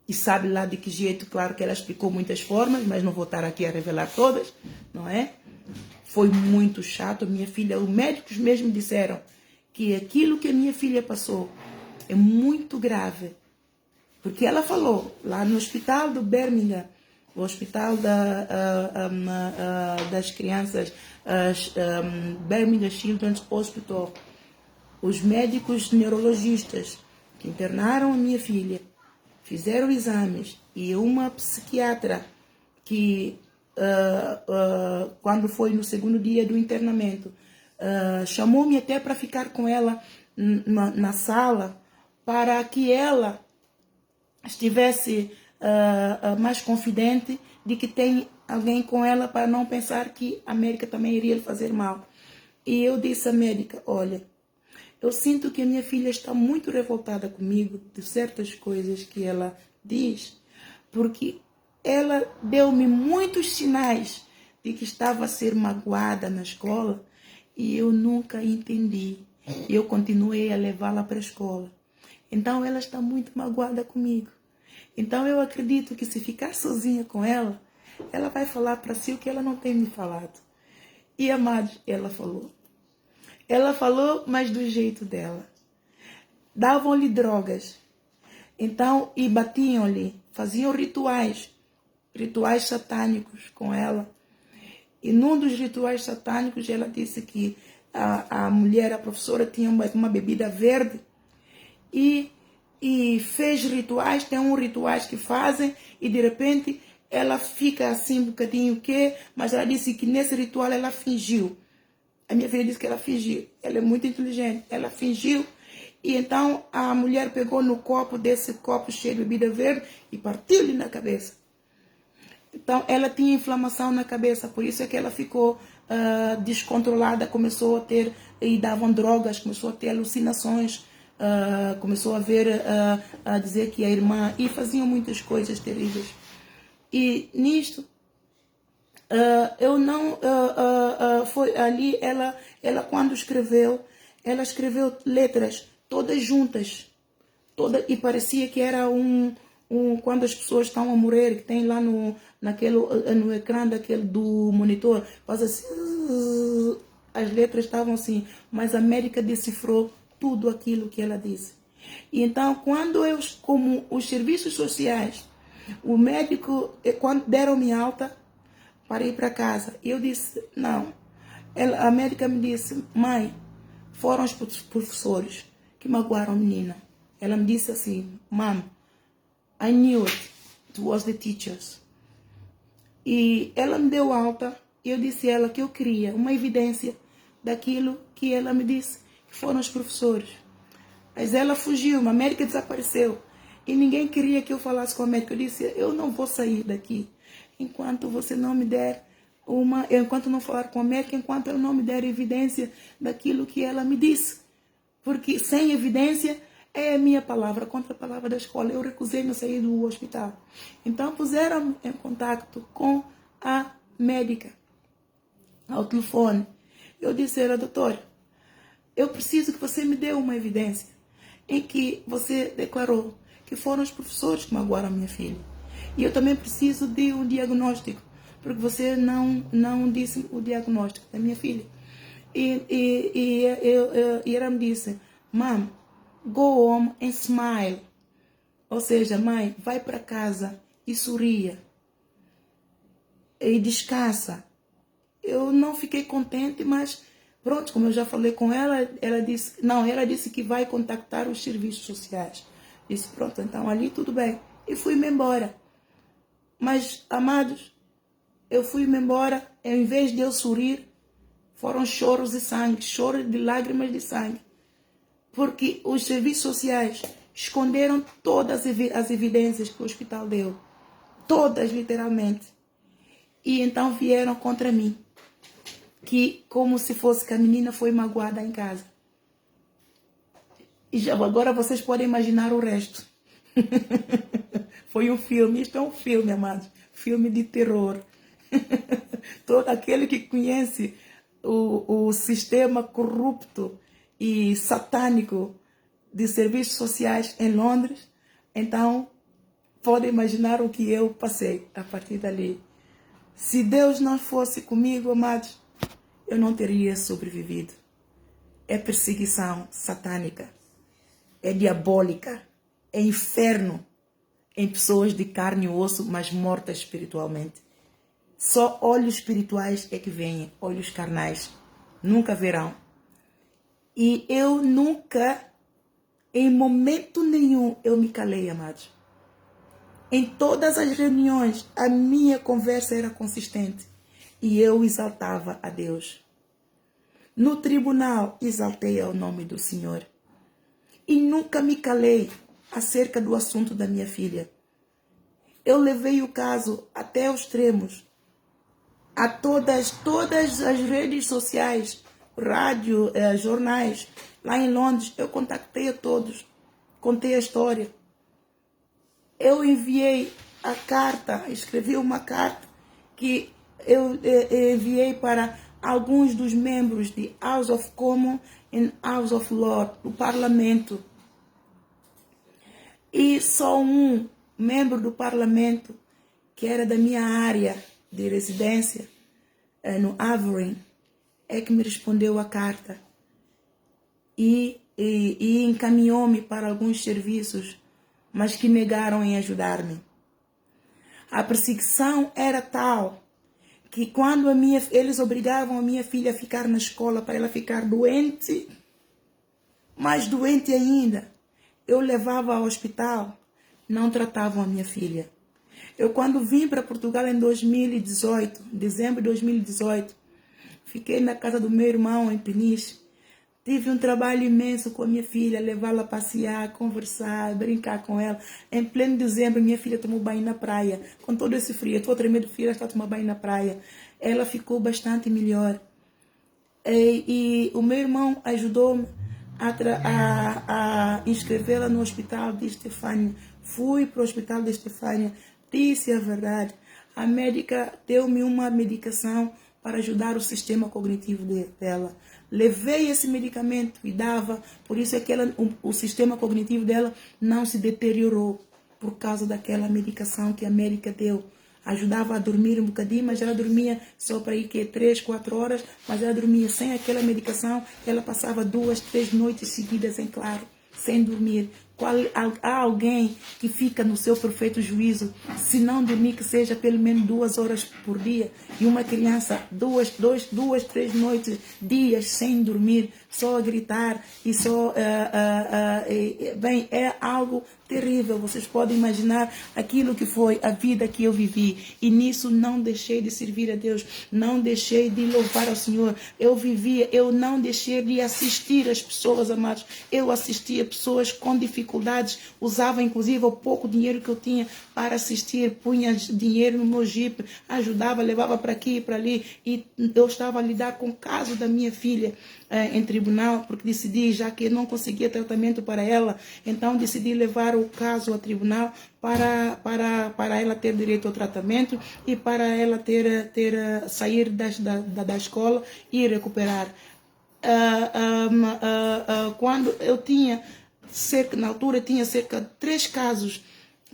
E sabe lá de que jeito? Claro que ela explicou muitas formas, mas não vou estar aqui a revelar todas, não é? Foi muito chato. Minha filha, os médicos mesmo disseram que aquilo que a minha filha passou é muito grave. Porque ela falou lá no hospital do Birmingham, o hospital das crianças, Birmingham Children's Hospital, os médicos neurologistas que internaram a minha filha, fizeram exames, e uma psiquiatra que, quando foi no segundo dia do internamento, chamou-me até para ficar com ela na sala, para que ela estivesse mais confidente de que tem alguém com ela, para não pensar que a médica também iria lhe fazer mal. E eu disse à médica, olha, eu sinto que a minha filha está muito revoltada comigo de certas coisas que ela diz, porque ela deu-me muitos sinais de que estava a ser magoada na escola e eu nunca entendi. Eu continuei a levá-la para a escola. Então ela está muito magoada comigo. Então eu acredito que se ficar sozinha com ela, ela vai falar para si o que ela não tem me falado. E amados, ela falou. Ela falou, mas do jeito dela. Davam-lhe drogas. Então, e batiam-lhe, faziam rituais satânicos com ela. E num dos rituais satânicos, ela disse que a mulher, a professora, tinha uma bebida verde e fez rituais, tem rituais que fazem e de repente ela fica assim um bocadinho mas ela disse que nesse ritual ela fingiu. A minha filha disse que ela fingiu. Ela é muito inteligente. Ela fingiu. E então a mulher pegou no copo, desse copo cheio de bebida verde e partiu-lhe na cabeça. Então ela tinha inflamação na cabeça, por isso é que ela ficou descontrolada, começou a ter, e davam drogas, começou a ter alucinações, começou a ver, a dizer que a irmã, e faziam muitas coisas terríveis. E nisto, eu não, foi ali, ela quando escreveu, ela escreveu letras todas juntas, e parecia que era quando as pessoas estão a morrer, que tem lá no ecrã do monitor, faz assim, as letras estavam assim, mas a médica decifrou tudo aquilo que ela disse. E então, como os serviços sociais, o médico, quando deram-me alta para ir para casa, eu disse, não. A médica me disse, mãe, foram os professores que magoaram a menina. Ela me disse assim, mãe, I knew it. It was the teachers. E ela me deu alta e eu disse a ela que eu queria uma evidência daquilo que ela me disse, que foram os professores. Mas ela fugiu, a médica desapareceu. E ninguém queria que eu falasse com a médica. Eu disse, eu não vou sair daqui enquanto você não me der enquanto não falar com a médica, enquanto ela não me der evidência daquilo que ela me disse. Porque sem evidência é a minha palavra contra a palavra da escola. Eu recusei-me a sair do hospital. Então puseram-me em contato com a médica ao telefone. Eu disse a ela, doutora, eu preciso que você me dê uma evidência em que você declarou que foram os professores que magoaram a minha filha. E eu também preciso de um diagnóstico, porque você não disse o diagnóstico da minha filha. E ela me disse, mãe, go home and smile. Ou seja, mãe, vai para casa e sorria. E descansa. Eu não fiquei contente, mas pronto, como eu já falei com ela, ela disse que vai contactar os serviços sociais. Disse, pronto, então ali tudo bem. E fui-me embora. Mas, amados, eu fui-me embora, em vez de eu sorrir, foram choros de sangue, choros de lágrimas de sangue. Porque os serviços sociais esconderam todas as evidências que o hospital deu. Todas, literalmente. E então vieram contra mim. Que como se fosse que a menina foi magoada em casa. E agora vocês podem imaginar o resto. Foi um filme, isto é um filme, amados. Filme de terror. Todo aquele que conhece o sistema corrupto e satânico de serviços sociais em Londres, então pode imaginar o que eu passei a partir dali. Se Deus não fosse comigo, amados, eu não teria sobrevivido. É perseguição satânica, é diabólica, é inferno em pessoas de carne e osso, mas mortas espiritualmente. Só olhos espirituais é que vêm, olhos carnais nunca verão. E eu nunca, em momento nenhum, eu me calei, amados. Em todas as reuniões, a minha conversa era consistente e eu exaltava a Deus. No tribunal, exaltei ao nome do Senhor. E nunca me calei acerca do assunto da minha filha. Eu levei o caso até os extremos. A todas as redes sociais, rádio, jornais, lá em Londres, eu contactei a todos, contei a história. Eu enviei a carta, escrevi uma carta que eu enviei para alguns dos membros de House of Commons e House of Lords, do Parlamento. E só um membro do parlamento, que era da minha área de residência, no Avery, é que me respondeu a carta e encaminhou-me para alguns serviços, mas que negaram em ajudar-me. A perseguição era tal que quando eles obrigavam a minha filha a ficar na escola para ela ficar doente, mais doente ainda, eu levava ao hospital, não tratavam a minha filha. Eu, quando vim para Portugal em 2018, dezembro de 2018, fiquei na casa do meu irmão em Peniche. Tive um trabalho imenso com a minha filha, levá-la a passear, conversar, brincar com ela. Em pleno dezembro, minha filha tomou banho na praia. Com todo esse frio, eu estou tremendo frio, ela está tomando banho na praia. Ela ficou bastante melhor. E o meu irmão ajudou-me a inscrevê-la no hospital de Estefânia. Fui para o hospital de Estefânia, disse a verdade. A médica deu-me uma medicação para ajudar o sistema cognitivo dela. Levei esse medicamento e dava, por isso é que o sistema cognitivo dela não se deteriorou por causa daquela medicação que a médica deu. Ajudava a dormir um bocadinho, mas ela dormia só para ir 3, 4 horas, mas ela dormia sem aquela medicação, ela passava 2, 3 noites seguidas em claro, sem dormir. Há alguém que fica no seu perfeito juízo, se não dormir que seja pelo menos 2 horas por dia, e uma criança 2, 3 noites, dias sem dormir, só a gritar e só bem, é algo terrível. Vocês podem imaginar aquilo que foi a vida que eu vivi, e nisso não deixei de servir a Deus, não deixei de louvar ao Senhor. Eu não deixei de assistir as pessoas, amados. Eu assistia pessoas com dificuldades, usava inclusive o pouco dinheiro que eu tinha para assistir, punha dinheiro no meu Jeep, ajudava, levava para aqui e para ali, e eu estava a lidar com o caso da minha filha em tribunal, porque decidi, já que eu não conseguia tratamento para ela, então decidi levar o caso a tribunal para ela ter direito ao tratamento e para ela sair da escola e recuperar. Quando eu tinha na altura tinha cerca de 3 casos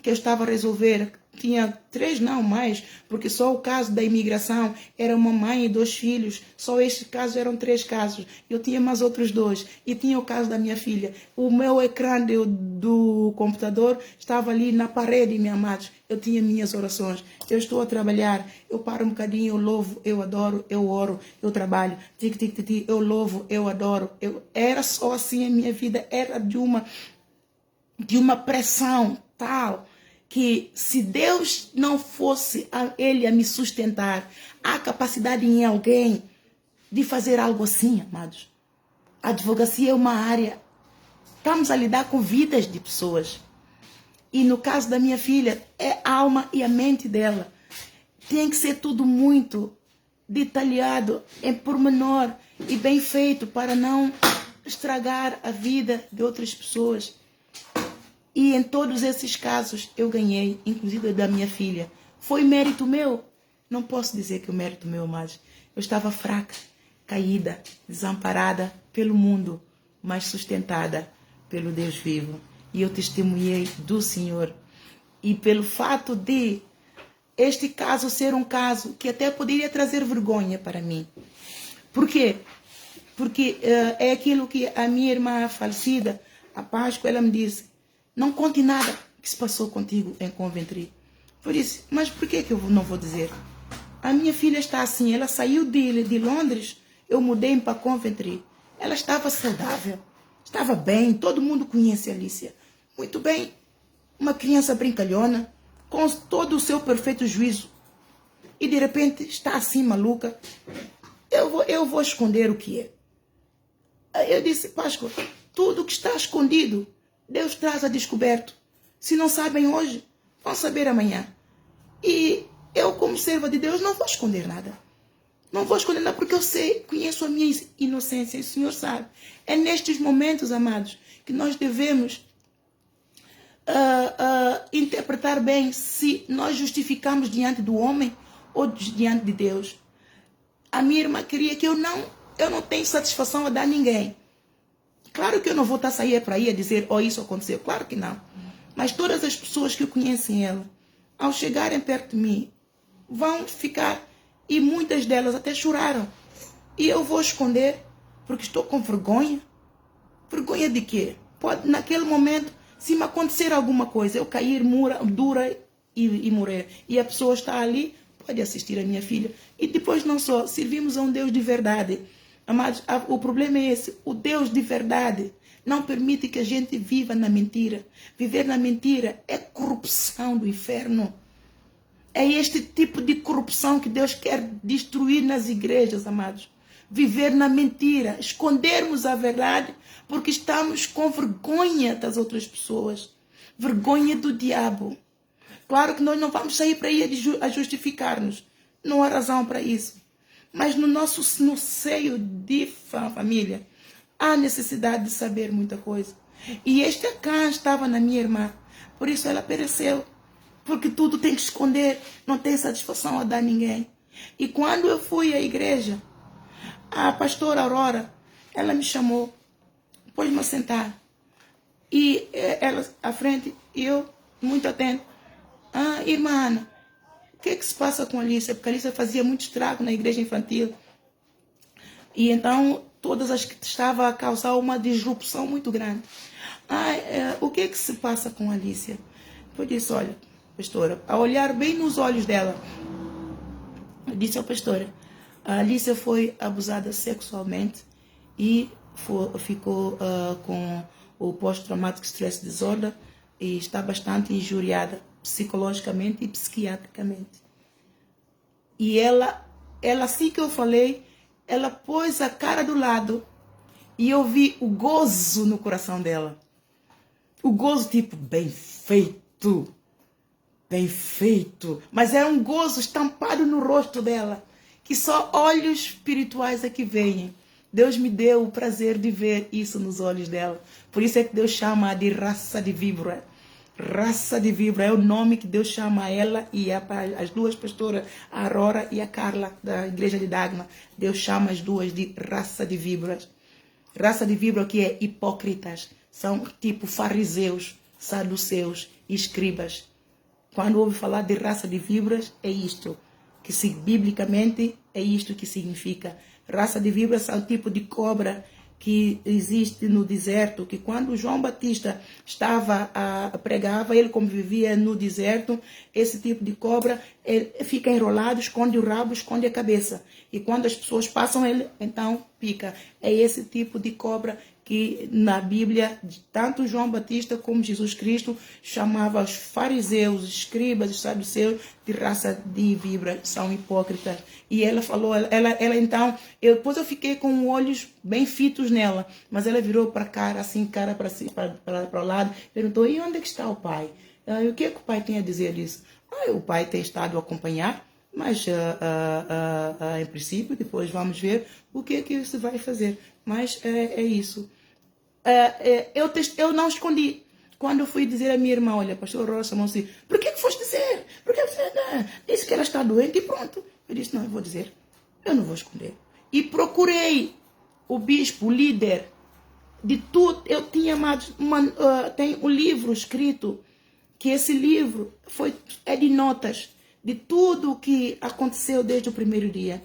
que eu estava a resolver. Tinha 3, não mais, porque só o caso da imigração era uma mãe e 2 filhos. Só estes casos eram 3 casos. Eu tinha mais outros 2. E tinha o caso da minha filha. O meu ecrã do computador estava ali na parede, meus amados. Eu tinha minhas orações. Eu estou a trabalhar. Eu paro um bocadinho, eu louvo, eu adoro, eu oro, eu trabalho. Tic, tic, tic, tic, eu louvo, eu adoro. Era só assim a minha vida. Era de uma pressão tal que, se Deus não fosse Ele a me sustentar, há capacidade em alguém de fazer algo assim, amados. A advocacia é uma área, estamos a lidar com vidas de pessoas. E no caso da minha filha, é a alma e a mente dela. Tem que ser tudo muito detalhado, em pormenor e bem feito, para não estragar a vida de outras pessoas. E em todos esses casos eu ganhei, inclusive da minha filha. Foi mérito meu? Não posso dizer que é o mérito meu, mas eu estava fraca, caída, desamparada pelo mundo, mas sustentada pelo Deus vivo. E eu testemunhei do Senhor. E pelo fato de este caso ser um caso que até poderia trazer vergonha para mim. Por quê? Porque é aquilo que a minha irmã falecida, a Páscoa, ela me disse: não conte nada que se passou contigo em Coventry. Eu disse: mas por que eu não vou dizer? A minha filha está assim, ela saiu de Londres, eu mudei para Coventry. Ela estava saudável, estava bem, todo mundo conhece a Alicia. Muito bem, uma criança brincalhona, com todo o seu perfeito juízo. E de repente está assim maluca. Eu vou esconder o que é. Eu disse: Páscoa, tudo que está escondido, Deus traz a descoberto. Se não sabem hoje, vão saber amanhã. E eu, como serva de Deus, não vou esconder nada. Não vou esconder nada, porque eu sei, conheço a minha inocência, e o Senhor sabe. É nestes momentos, amados, que nós devemos interpretar bem se nós justificamos diante do homem ou diante de Deus. A minha irmã queria que eu não tenho satisfação a dar a ninguém. Claro que eu não vou estar sair para aí a dizer: isso aconteceu. Claro que não. Mas todas as pessoas que conhecem ela, ao chegarem perto de mim, vão ficar, e muitas delas até choraram. E eu vou esconder, porque estou com vergonha. Vergonha de quê? Pode, naquele momento, se me acontecer alguma coisa, eu cair dura e morrer. E a pessoa está ali, pode assistir a minha filha. E depois não só, servimos a um Deus de verdade. Amados, o problema é esse. O Deus de verdade não permite que a gente viva na mentira. Viver na mentira é corrupção do inferno. É este tipo de corrupção que Deus quer destruir nas igrejas, amados. Viver na mentira, escondermos a verdade, porque estamos com vergonha das outras pessoas. Vergonha do diabo. Claro que nós não vamos sair para aí a justificar-nos. Não há razão para isso. Mas no seio de família, há necessidade de saber muita coisa. E este Acã estava na minha irmã. Por isso ela pereceu. Porque tudo tem que esconder. Não tem satisfação a dar a ninguém. E quando eu fui à igreja, a pastora Aurora, ela me chamou, pôs-me a sentar. E ela à frente, e eu, muito atento. Irmã Ana, o que é que se passa com a Alicia? Porque a Alicia fazia muito estrago na igreja infantil. E então, todas as que estavam a causar uma disrupção muito grande. O que é que se passa com a Alicia? Eu disse, olha, pastora, a olhar bem nos olhos dela, eu disse à pastora, a Alicia foi abusada sexualmente e ficou com o pós-traumático stress disorder e está bastante injuriada psicologicamente e psiquiatricamente. E ela assim que eu falei, ela pôs a cara do lado e eu vi o gozo no coração dela. O gozo tipo, bem feito. Bem feito. Mas era um gozo estampado no rosto dela, que só olhos espirituais é que veem. Deus me deu o prazer de ver isso nos olhos dela. Por isso é que Deus chama de raça de víbora. Raça de víbora é o nome que Deus chama a ela e as duas pastoras, a Aurora e a Carla, da igreja de Dagmar. Deus chama as duas de raça de víboras. Raça de víbora que é hipócritas. São tipo fariseus, saduceus e escribas. Quando ouve falar de raça de víboras, é isto. Que biblicamente é isto que significa. Raça de víboras é o tipo de cobra que existe no deserto, que quando João Batista pregava, ele como vivia no deserto, esse tipo de cobra ele fica enrolado, esconde o rabo, esconde a cabeça. E quando as pessoas passam ele, então pica. É esse tipo de cobra que na Bíblia, tanto João Batista como Jesus Cristo chamava os fariseus, escribas, os saduceus de raça de víbora, são hipócritas. E ela falou, ela então, depois eu fiquei com olhos bem fitos nela, mas ela virou para cara, assim, cara para o lado, perguntou, e onde é que está o pai? E o que é que o pai tem a dizer disso? O pai tem estado a acompanhar, mas em princípio, depois vamos ver o que é que você vai fazer. Mas é isso. Eu não escondi. Quando eu fui dizer à minha irmã, olha, pastor Rosa, assim, por que foste dizer? Por que você disse que ela está doente e pronto. Eu disse, não, eu vou dizer. Eu não vou esconder. E procurei o bispo, o líder de tudo. Eu tinha tem um livro escrito, que esse livro é de notas de tudo o que aconteceu desde o primeiro dia.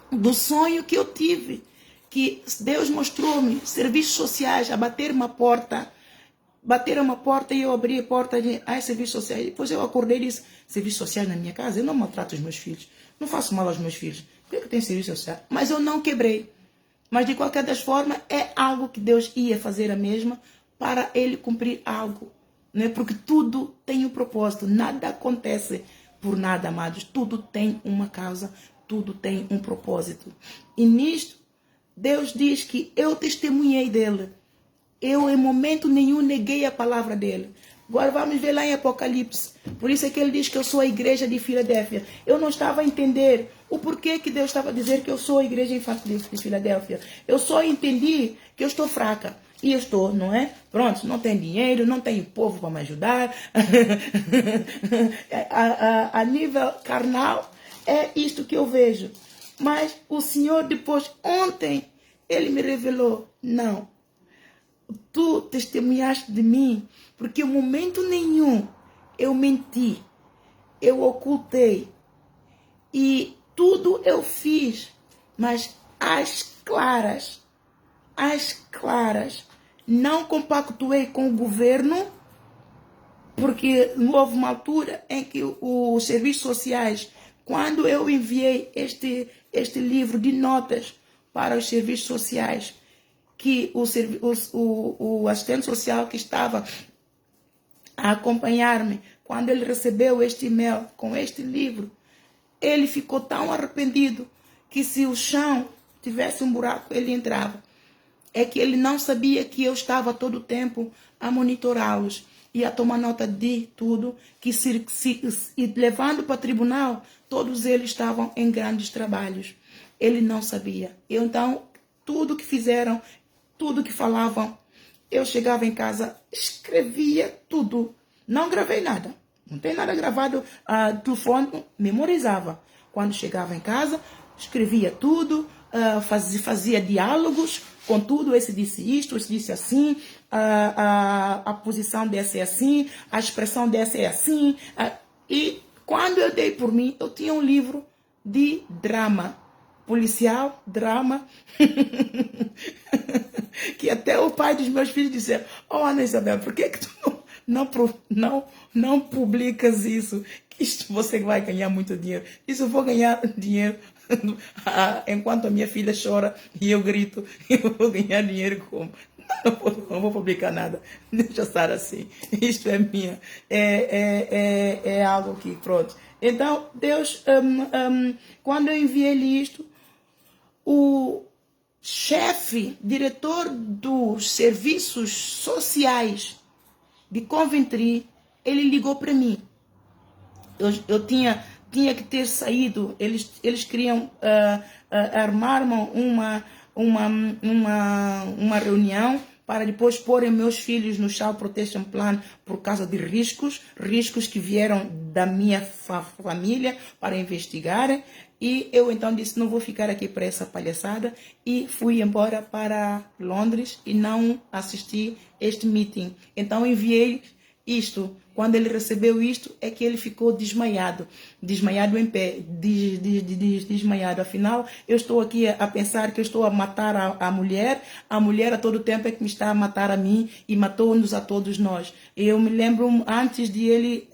Do sonho que eu tive, que Deus mostrou-me, serviços sociais, a bater uma porta. Bateram uma porta e eu abri a porta de serviços sociais. Depois eu acordei e disse, serviços sociais na minha casa? Eu não maltrato os meus filhos. Não faço mal aos meus filhos. Por que eu tenho serviço social? Mas eu não quebrei. Mas de qualquer das formas, é algo que Deus ia fazer a mesma para ele cumprir algo. Né? Porque tudo tem um propósito. Nada acontece por nada, amados. Tudo tem uma causa. Tudo tem um propósito. E nisto, Deus diz que eu testemunhei dele. Eu, em momento nenhum, neguei a palavra dele. Agora vamos ver lá em Apocalipse. Por isso é que ele diz que eu sou a igreja de Filadélfia. Eu não estava a entender o porquê que Deus estava a dizer que eu sou a igreja de Filadélfia. Eu só entendi que eu estou fraca. E eu estou, não é? Pronto, não tenho dinheiro, não tenho povo para me ajudar. a nível carnal, é isto que eu vejo. Mas o Senhor, depois, ontem, ele me revelou, não. tu testemunhaste de mim, porque em momento nenhum eu menti, eu ocultei, e tudo eu fiz, mas às claras, não compactuei com o governo, porque houve uma altura em que os serviços sociais, quando eu enviei este livro de notas para os serviços sociais, que o assistente social que estava a acompanhar-me, quando ele recebeu este e-mail com este livro, ele ficou tão arrependido que se o chão tivesse um buraco, ele entrava. É que ele não sabia que eu estava todo o tempo a monitorá-los e a tomar nota de tudo, que e levando para o tribunal, todos eles estavam em grandes trabalhos. Ele não sabia. Então, tudo que fizeram, tudo que falavam, eu chegava em casa, escrevia tudo. Não gravei nada. Não tem nada gravado, telefone, memorizava. Quando chegava em casa, escrevia tudo, fazia diálogos com tudo. Esse disse isto, esse disse assim, a posição dessa é assim, a expressão dessa é assim. E quando eu dei por mim, eu tinha um livro de drama. Policial, drama, que até o pai dos meus filhos disse: "Oh, Ana Isabel, por que tu não publicas isso? Que isto você vai ganhar muito dinheiro." Isso eu vou ganhar dinheiro enquanto a minha filha chora e eu grito, eu vou ganhar dinheiro como? Não vou publicar nada. Deixa estar assim. Isto é minha. É algo que, pronto. Então, Deus, quando eu enviei-lhe isto, o chefe, diretor dos serviços sociais de Coventry, ele ligou para mim. Eu tinha que ter saído. Eles queriam armar uma reunião para depois porem meus filhos no Child Protection Plan por causa de riscos que vieram da minha família para investigarem. E eu então disse: não vou ficar aqui para essa palhaçada, e fui embora para Londres e não assisti este meeting. Então enviei isto. Quando ele recebeu isto, é que ele ficou desmaiado em pé, desmaiado. Afinal, eu estou aqui a pensar que eu estou a matar a mulher a todo tempo é que me está a matar a mim e matou-nos a todos nós. Eu me lembro antes de ele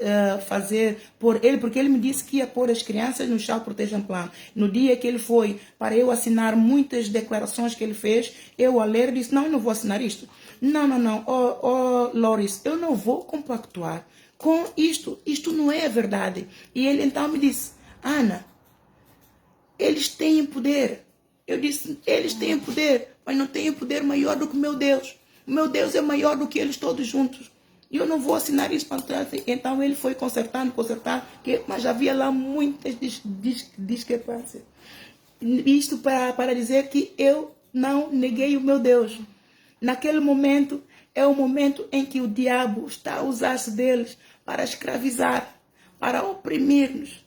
porque ele me disse que ia pôr as crianças no Child Protection Plan. No dia que ele foi para eu assinar muitas declarações que ele fez, eu a ler disse: não, eu não vou assinar isto. Não, Loris, eu não vou compactuar com isto não é verdade. E ele então me disse: Ana, eles têm poder. Eu disse: eles têm poder, mas não têm poder maior do que o meu Deus. O meu Deus é maior do que eles todos juntos. E eu não vou assinar isso para trás. Então ele foi consertando, mas havia lá muitas discrepâncias. Isto para dizer que eu não neguei o meu Deus. Naquele momento, é o momento em que o diabo está a usar-se deles para escravizar, para oprimir-nos.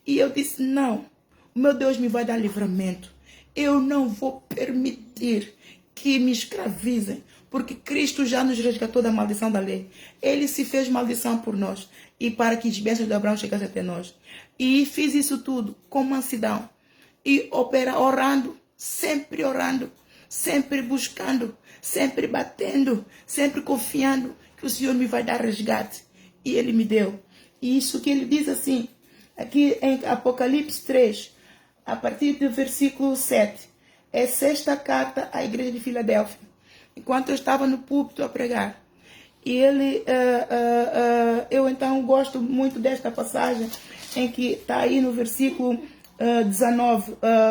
E eu disse: não, o meu Deus me vai dar livramento. Eu não vou permitir que me escravizem, porque Cristo já nos resgatou da maldição da lei. Ele se fez maldição por nós e para que as bênçãos de Abraão chegassem até nós. E fiz isso tudo com mansidão e orando, sempre buscando, sempre batendo, sempre confiando que o Senhor me vai dar resgate. E Ele me deu. E isso que Ele diz assim, aqui em Apocalipse 3, a partir do versículo 7, é a 6ª carta à igreja de Filadélfia. Enquanto eu estava no púlpito a pregar. E eu então gosto muito desta passagem, em que está aí no versículo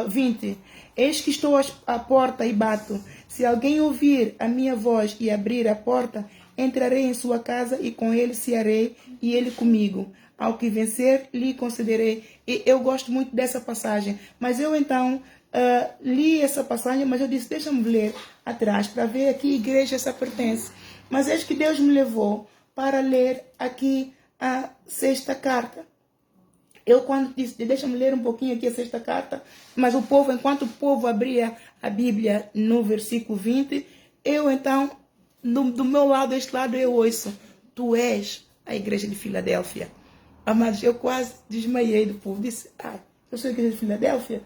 20. Eis que estou à porta e bato. Se alguém ouvir a minha voz e abrir a porta, entrarei em sua casa e com ele cearei e ele comigo. Ao que vencer, lhe concederei. E eu gosto muito dessa passagem. Mas eu então li essa passagem, mas eu disse: deixa-me ler atrás para ver a que igreja essa pertence. Mas eis que Deus me levou para ler aqui a 6ª carta. Eu quando disse: deixa-me ler um pouquinho aqui a 6ª carta, mas enquanto o povo abria a Bíblia no versículo 20, eu então do meu lado, este lado, eu ouço: tu és a igreja de Filadélfia. Amados, eu quase desmaiei do povo. Disse: eu sou a igreja de Filadélfia?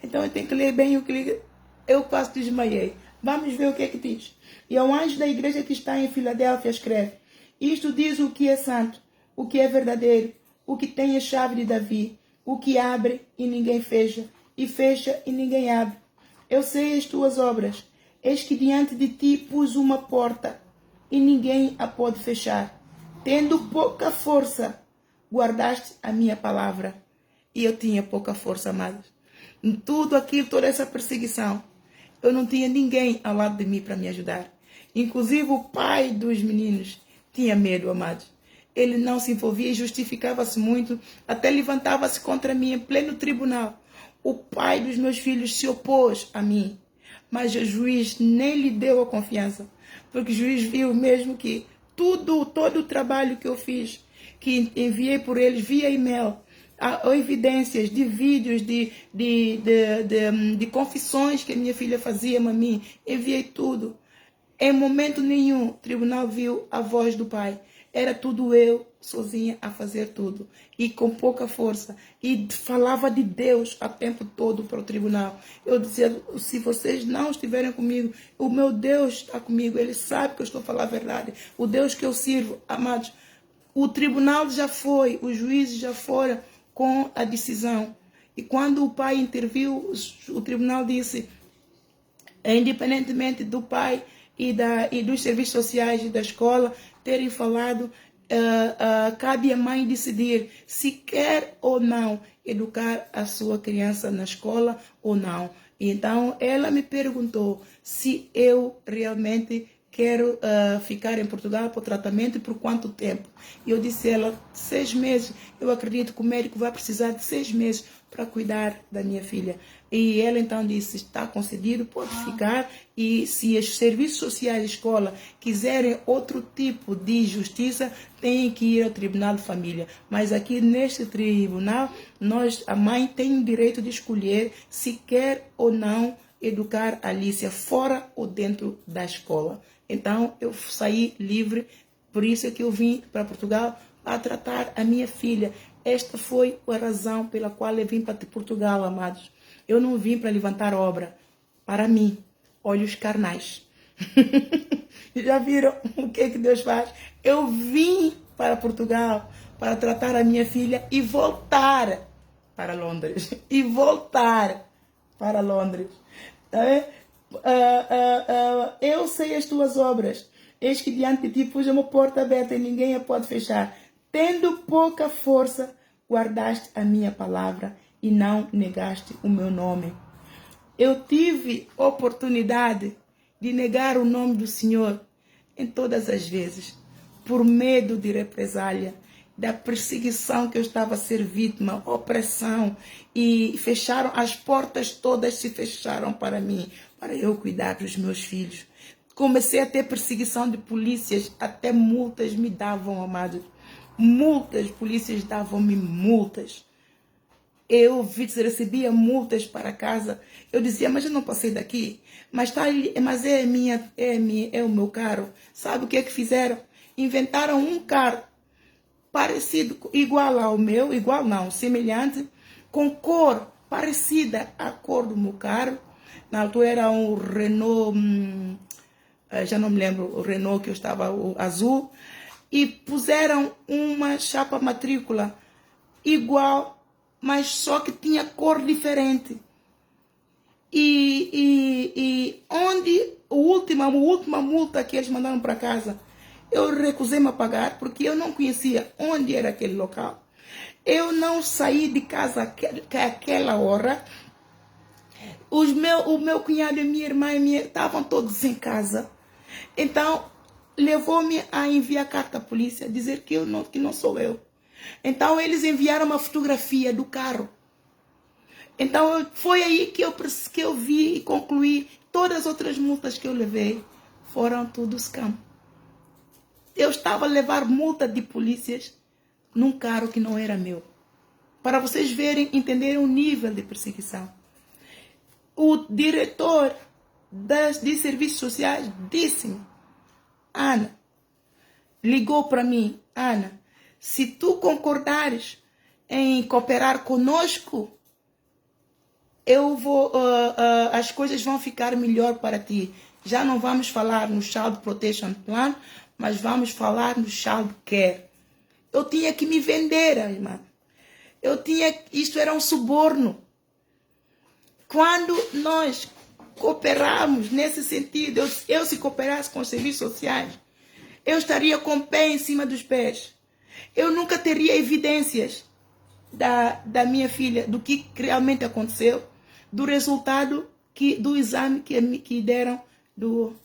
Então eu tenho que ler bem o que liga. Eu quase desmaiei. Vamos ver o que é que diz. E ao anjo da igreja que está em Filadélfia escreve: isto diz o que é santo, o que é verdadeiro, o que tem a chave de Davi, o que abre e ninguém fecha, e fecha e ninguém abre. Eu sei as tuas obras. Eis que diante de ti pus uma porta, e ninguém a pode fechar. Tendo pouca força, guardaste a minha palavra. E eu tinha pouca força, amados. Em tudo aquilo, toda essa perseguição, eu não tinha ninguém ao lado de mim para me ajudar. Inclusive o pai dos meninos tinha medo, amados. Ele não se envolvia e justificava-se muito, até levantava-se contra mim em pleno tribunal. O pai dos meus filhos se opôs a mim, mas o juiz nem lhe deu a confiança, porque o juiz viu mesmo que todo o trabalho que eu fiz, que enviei por eles via e-mail, evidências de vídeos, de confissões que a minha filha fazia a mim, enviei tudo. Em momento nenhum, o tribunal viu a voz do pai. Era tudo eu, sozinha, a fazer tudo. E com pouca força. E falava de Deus o tempo todo para o tribunal. Eu dizia: se vocês não estiverem comigo, o meu Deus está comigo. Ele sabe que eu estou a falar a verdade. O Deus que eu sirvo, amados. O tribunal já foi, os juízes já foram com a decisão. E quando o pai interviu, o tribunal disse: independentemente do pai e dos serviços sociais e da escola terem falado, cabe à mãe decidir se quer ou não educar a sua criança na escola ou não. Então, ela me perguntou se eu realmente quero ficar em Portugal para o tratamento e por quanto tempo. E eu disse a ela: 6 meses. Eu acredito que o médico vai precisar de 6 meses para cuidar da minha filha. E ela então disse: está concedido, pode ficar. E se os serviços sociais da escola quiserem outro tipo de justiça, tem que ir ao Tribunal de Família. Mas aqui neste tribunal, a mãe tem o direito de escolher se quer ou não educar a Alicia fora ou dentro da escola. Então eu saí livre, por isso é que eu vim para Portugal a tratar a minha filha. Esta foi a razão pela qual eu vim para Portugal, amados. Eu não vim para levantar obra para mim, olhos carnais. Já viram o que Deus faz? Eu vim para Portugal para tratar a minha filha e voltar para Londres. E voltar para Londres. Eu sei as tuas obras. Eis que diante de ti pus uma porta aberta e ninguém a pode fechar. Tendo pouca força, guardaste a minha palavra e não negaste o meu nome. Eu tive oportunidade de negar o nome do Senhor em todas as vezes, por medo de represália, da perseguição que eu estava a ser vítima, opressão, e fecharam, as portas todas se fecharam para mim, para eu cuidar dos meus filhos. Comecei a ter perseguição de polícias, até multas me davam, amados. Multas, polícias davam-me multas. Eu recebia multas para casa. Eu dizia: mas eu não passei daqui. Mas é o meu carro. Sabe o que é que fizeram? Inventaram um carro parecido, igual ao meu, igual não, semelhante, com cor parecida à cor do meu carro. Na altura era um Renault, já não me lembro, o Renault que eu estava, o azul. E puseram uma chapa matrícula igual, mas só que tinha cor diferente. E onde a última multa que eles mandaram para casa, eu recusei-me a pagar porque eu não conhecia onde era aquele local. Eu não saí de casa àquela hora. O meu cunhado e minha irmã estavam todos em casa. Então, levou-me a enviar carta à polícia, dizer que não sou eu. Então, eles enviaram uma fotografia do carro. Então, foi aí que eu vi e concluí todas as outras multas que eu levei foram tudo scam. Eu estava a levar multa de polícias num carro que não era meu. Para vocês verem, entenderem o nível de perseguição. O diretor de serviços sociais disse-me: Ana, ligou para mim, Ana, se tu concordares em cooperar conosco, eu vou, as coisas vão ficar melhor para ti. Já não vamos falar no Child Protection Plan, mas vamos falar no Child Care. Eu tinha que me vender, irmã. Isto era um suborno. Quando nós cooperamos nesse sentido, eu se cooperasse com os serviços sociais, eu estaria com o pé em cima dos pés. Eu nunca teria evidências da minha filha, do que realmente aconteceu, do resultado do exame que deram do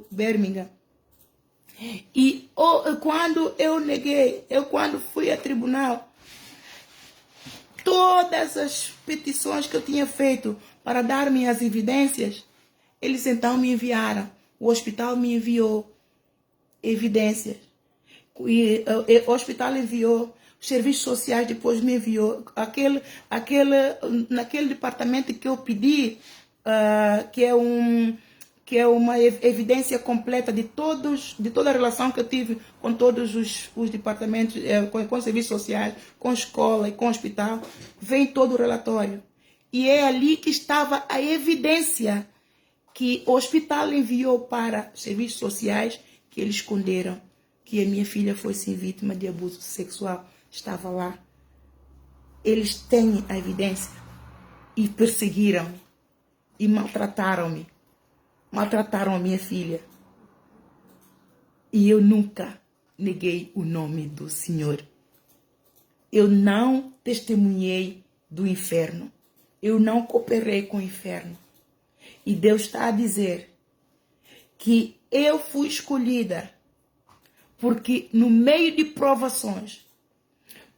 Birmingham. E quando quando fui a tribunal, todas as petições que eu tinha feito para dar minhas evidências, eles então me enviaram. O hospital me enviou evidências. O hospital enviou, os serviços sociais depois me enviou. Naquele departamento que eu pedi, que é uma evidência completa de toda a relação que eu tive com todos os departamentos, com os serviços sociais, com escola e com hospital, vem todo o relatório. E é ali que estava a evidência que o hospital enviou para os serviços sociais, que eles esconderam que a minha filha foi sim vítima de abuso sexual. Estava lá. Eles têm a evidência e perseguiram-me e maltrataram-me. Maltrataram a minha filha. E eu nunca neguei o nome do Senhor. Eu não testemunhei do inferno. Eu não cooperei com o inferno. E Deus está a dizer que eu fui escolhida porque no meio de provações,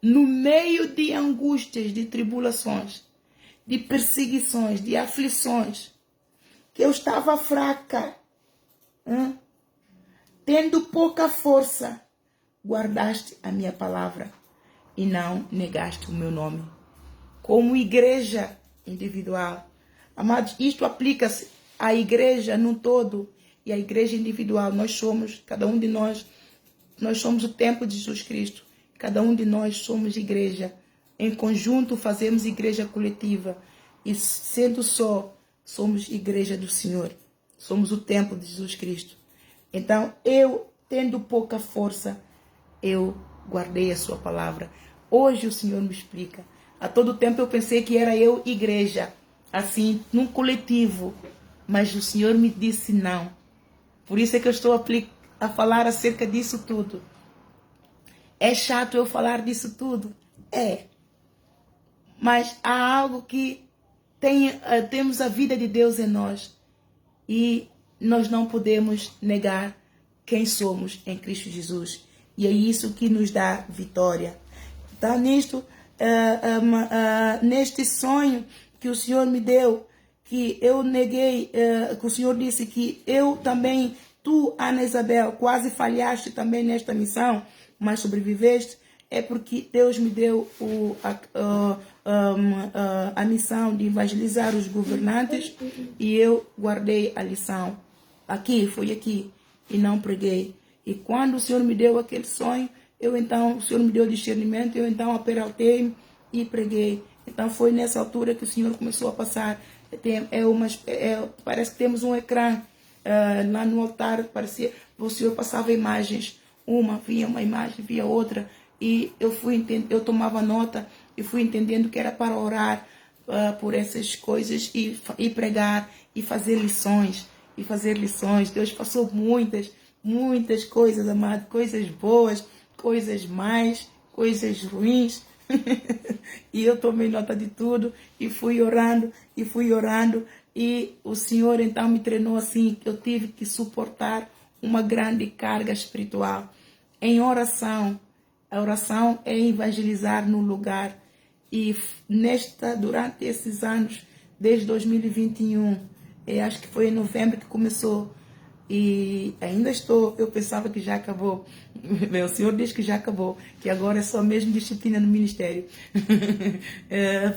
no meio de angústias, de tribulações, de perseguições, de aflições, que eu estava fraca, tendo pouca força, guardaste a minha palavra e não negaste o meu nome. Como igreja individual, amados, isto aplica-se à igreja no todo e à igreja individual. Nós somos, cada um de nós somos o templo de Jesus Cristo. Cada um de nós somos igreja. Em conjunto fazemos igreja coletiva. E sendo só, somos igreja do Senhor. Somos o templo de Jesus Cristo. Então, eu, tendo pouca força, eu guardei a sua palavra. Hoje o Senhor me explica. A todo tempo eu pensei que era eu igreja, assim, num coletivo. Mas o Senhor me disse não. Por isso é que eu estou a falar acerca disso tudo. É chato eu falar disso tudo? É. Mas há algo que temos a vida de Deus em nós. E nós não podemos negar quem somos em Cristo Jesus. E é isso que nos dá vitória. Então, neste sonho que o Senhor me deu, que eu neguei, que o Senhor disse que eu também, tu, Ana Isabel, quase falhaste também nesta missão, mas sobreviveste, é porque Deus me deu a missão de evangelizar os governantes e eu guardei a lição. Foi aqui, e não preguei. E quando o Senhor me deu aquele sonho, o Senhor me deu discernimento, eu então aperaltei-me e preguei. Então foi nessa altura que o Senhor começou a passar. Parece que temos um ecrã lá no altar, parecia, o Senhor passava imagens. Via uma imagem, via outra. E eu tomava nota e fui entendendo que era para orar por essas coisas e pregar e fazer lições. Deus passou muitas coisas, amado, coisas boas, coisas mais, coisas ruins. E eu tomei nota de tudo e fui orando. E o Senhor então me treinou assim, que eu tive que suportar uma grande carga espiritual. Em oração, a oração é evangelizar no lugar. E durante esses anos, desde 2021, acho que foi em novembro que começou, e ainda eu pensava que já acabou. O Senhor diz que já acabou, que agora é só mesmo disciplina no ministério.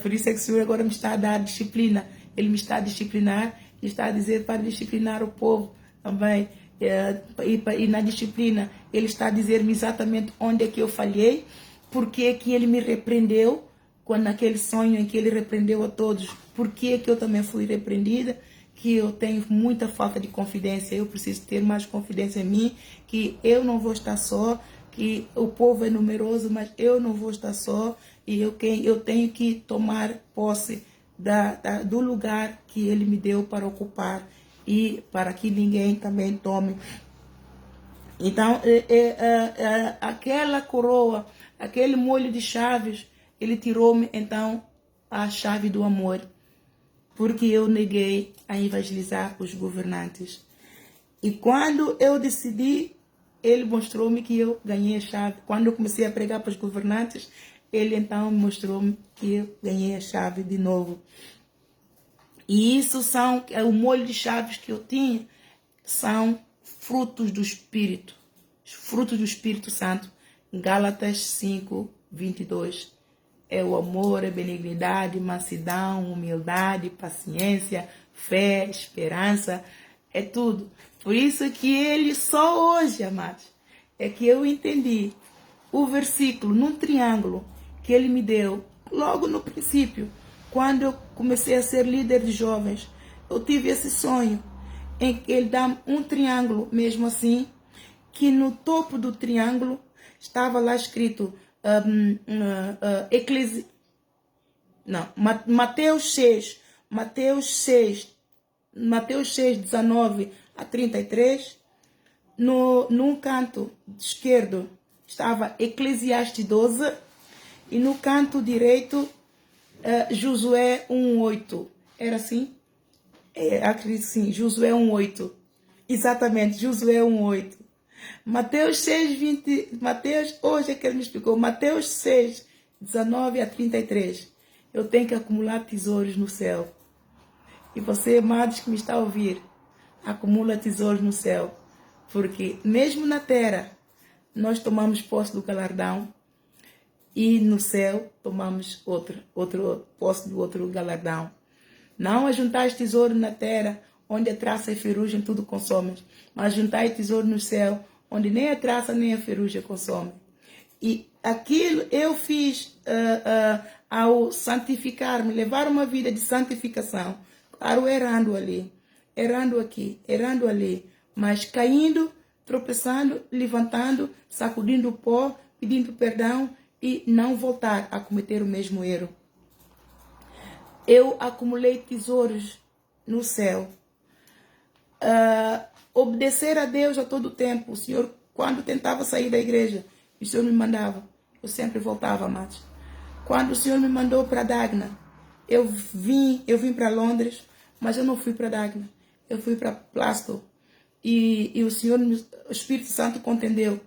Por isso é que o Senhor agora me está a dar disciplina. Ele me está a disciplinar e está a dizer para disciplinar o povo também. e na disciplina ele está a dizer-me exatamente onde é que eu falhei, porque que ele me repreendeu, quando naquele sonho em que ele repreendeu a todos, porque que eu também fui repreendida, que eu tenho muita falta de confidência, eu preciso ter mais confidência em mim, que eu não vou estar só, que o povo é numeroso, mas eu não vou estar só, e eu tenho que tomar posse do lugar que ele me deu para ocupar, e para que ninguém também tome. Então, aquela coroa, aquele molho de chaves, ele tirou-me, então, a chave do amor, porque eu neguei a evangelizar os governantes. E quando eu decidi, ele mostrou-me que eu ganhei a chave. Quando eu comecei a pregar para os governantes, ele então mostrou-me que eu ganhei a chave de novo. E isso o molho de chaves que eu tinha, são frutos do Espírito. Os frutos do Espírito Santo. Gálatas 5, 22. É o amor, a benignidade, mansidão, humildade, paciência, fé, esperança. É tudo. Por isso que ele, só hoje, amados, é que eu entendi o versículo num triângulo que ele me deu logo no princípio. Quando eu comecei a ser líder de jovens, eu tive esse sonho em que ele dá um triângulo, mesmo assim, que no topo do triângulo estava lá escrito Mateus 6, 19 a 33. Num canto esquerdo estava Eclesiastes 12 e no canto direito Josué 1:8. Era assim? Acredito sim, Josué 1:8. Exatamente, Josué 1:8. Mateus 6, 20. Hoje é que ele me explicou. Mateus 6, 19 a 33. Eu tenho que acumular tesouros no céu. E você, amados que me está a ouvir, acumula tesouros no céu. Porque mesmo na terra, nós tomamos posse do galardão. E no céu, tomamos posse do outro galardão. Não ajuntais tesouro na terra, onde a traça e a ferrugem tudo consomem, mas ajuntai tesouro no céu, onde nem a traça nem a ferrugem consomem. E aquilo eu fiz ao santificar-me, levar uma vida de santificação. Claro, errando ali, errando aqui, errando ali, mas caindo, tropeçando, levantando, sacudindo o pó, pedindo perdão e não voltar a cometer o mesmo erro. Eu acumulei tesouros no céu. Obedecer a Deus a todo tempo. O Senhor, quando tentava sair da igreja, o Senhor me mandava. Eu sempre voltava, amados. Quando o Senhor me mandou para Dagna, eu vim para Londres, mas eu não fui para Dagna. Eu fui para Plasto. E o Senhor, o Espírito Santo contendeu.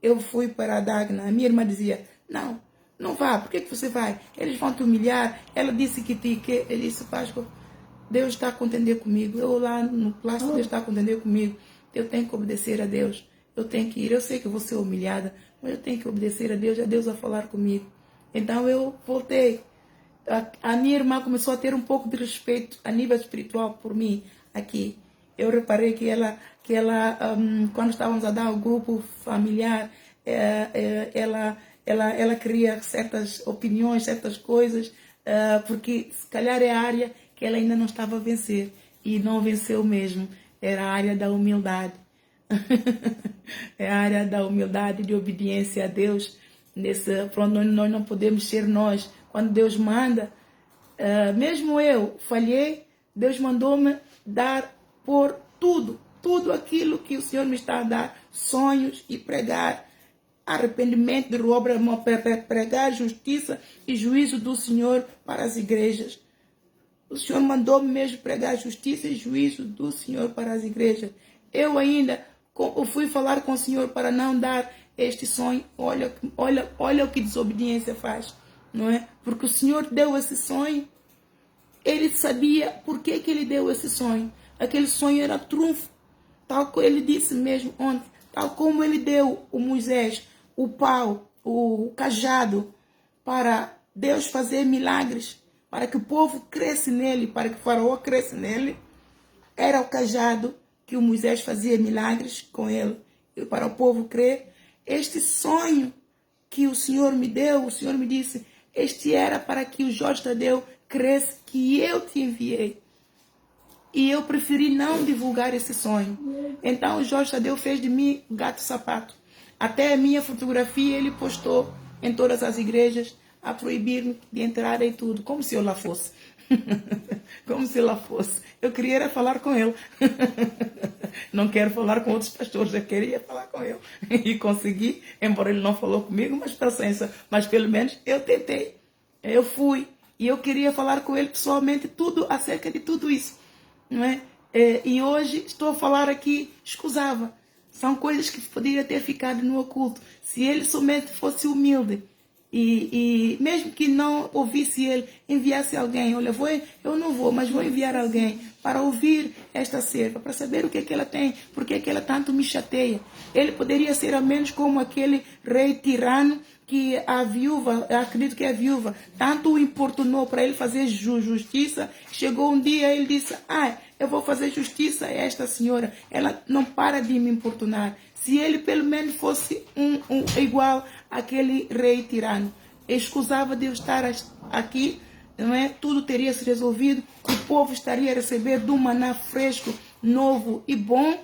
Eu fui para Dagna. A minha irmã dizia, não vá, por que você vai? Eles vão te humilhar. Ela disse que ele disse, Páscoa, Deus está a contender comigo. Eu lá no plástico, Deus está a contender comigo. Eu tenho que obedecer a Deus. Eu tenho que ir. Eu sei que eu vou ser humilhada, mas eu tenho que obedecer a Deus a falar comigo. Então eu voltei. A minha irmã começou a ter um pouco de respeito a nível espiritual por mim aqui. Eu reparei que ela quando estávamos a dar o grupo familiar, ela cria certas opiniões, certas coisas, porque se calhar é a área que ela ainda não estava a vencer. E não venceu mesmo. Era a área da humildade. É a área da humildade, de obediência a Deus. Nós não podemos ser nós. Quando Deus manda, mesmo eu falhei, Deus mandou-me dar por tudo aquilo que o Senhor me está a dar, sonhos e pregar arrependimento de obra, pregar justiça e juízo do Senhor para as igrejas. O Senhor mandou-me mesmo pregar justiça e juízo do Senhor para as igrejas. Eu ainda fui falar com o Senhor para não dar este sonho. Olha o que desobediência faz, não é? Porque o Senhor deu esse sonho. Ele sabia por que ele deu esse sonho. Aquele sonho era trunfo, tal como ele disse mesmo ontem, tal como ele deu o Moisés, o pau, o cajado, para Deus fazer milagres, para que o povo cresça nele, para que o faraó cresça nele. Era o cajado que o Moisés fazia milagres com ele, para o povo crer. Este sonho que o Senhor me deu, o Senhor me disse, este era para que o Jorge Tadeu cresça que eu te enviei. E eu preferi não divulgar esse sonho. Então o Jorge Tadeu fez de mim gato-sapato. Até a minha fotografia ele postou em todas as igrejas a proibir-me de entrar em tudo, como se eu lá fosse. Como se eu lá fosse. Eu queria era falar com ele. Não quero falar com outros pastores, eu queria falar com ele. E consegui, embora ele não falou comigo, mas paciência. Mas pelo menos eu tentei. Eu fui. E eu queria falar com ele pessoalmente tudo acerca de tudo isso. Não é? E hoje estou a falar aqui, escusava. São coisas que poderiam ter ficado no oculto. Se ele somente fosse humilde. E mesmo que não ouvisse ele, enviasse alguém. Olha, eu não vou, mas vou enviar alguém para ouvir esta serva, para saber o que é que ela tem, porque é que ela tanto me chateia. Ele poderia ser ao menos como aquele rei tirano que a viúva, eu acredito que a viúva, tanto o importunou para ele fazer justiça. Chegou um dia e ele disse, eu vou fazer justiça a esta senhora. Ela não para de me importunar. Se ele pelo menos fosse igual àquele rei tirano, escusava de eu estar aqui, não é? Tudo teria se resolvido, o povo estaria a receber do maná fresco, novo e bom,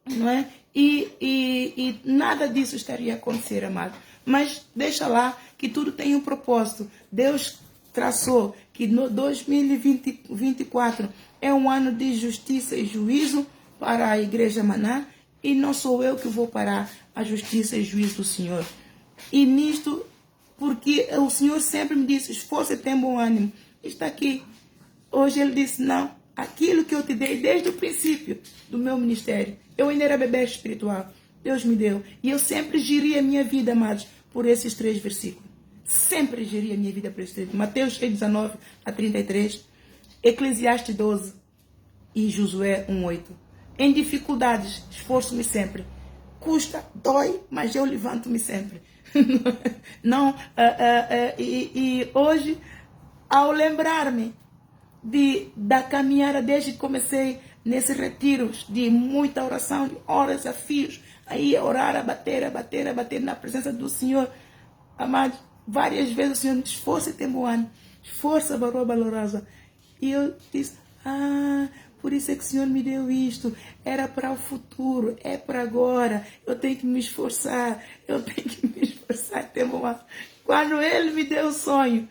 não é? E nada disso estaria a acontecer, amado. Mas deixa lá que tudo tem um propósito. Deus traçou que no 2024 é um ano de justiça e juízo para a Igreja Maná. E não sou eu que vou parar a justiça e juízo do Senhor. E nisto, porque o Senhor sempre me disse, esforça e tem bom ânimo. Está aqui. Hoje ele disse, não, aquilo que eu te dei desde o princípio do meu ministério. Eu ainda era bebê espiritual. Deus me deu. E eu sempre geri a minha vida, amados, por esses 3 versículos. Sempre geri a minha vida por esses 3. Mateus 6, 19-33. Eclesiastes 12 e Josué 1:8. Em dificuldades, esforço-me sempre. Custa, dói, mas eu levanto-me sempre. Não, e hoje, ao lembrar-me da caminhada desde que comecei nesses retiros de muita oração, de horas a fios, aí a orar, a bater na presença do Senhor, amado, várias vezes o Senhor me diz, esforça e tem bom ano, esforça, barua valorosa. E eu disse, por isso é que o Senhor me deu isto. Era para o futuro, é para agora. Eu tenho que me esforçar. Quando Ele me deu o sonho,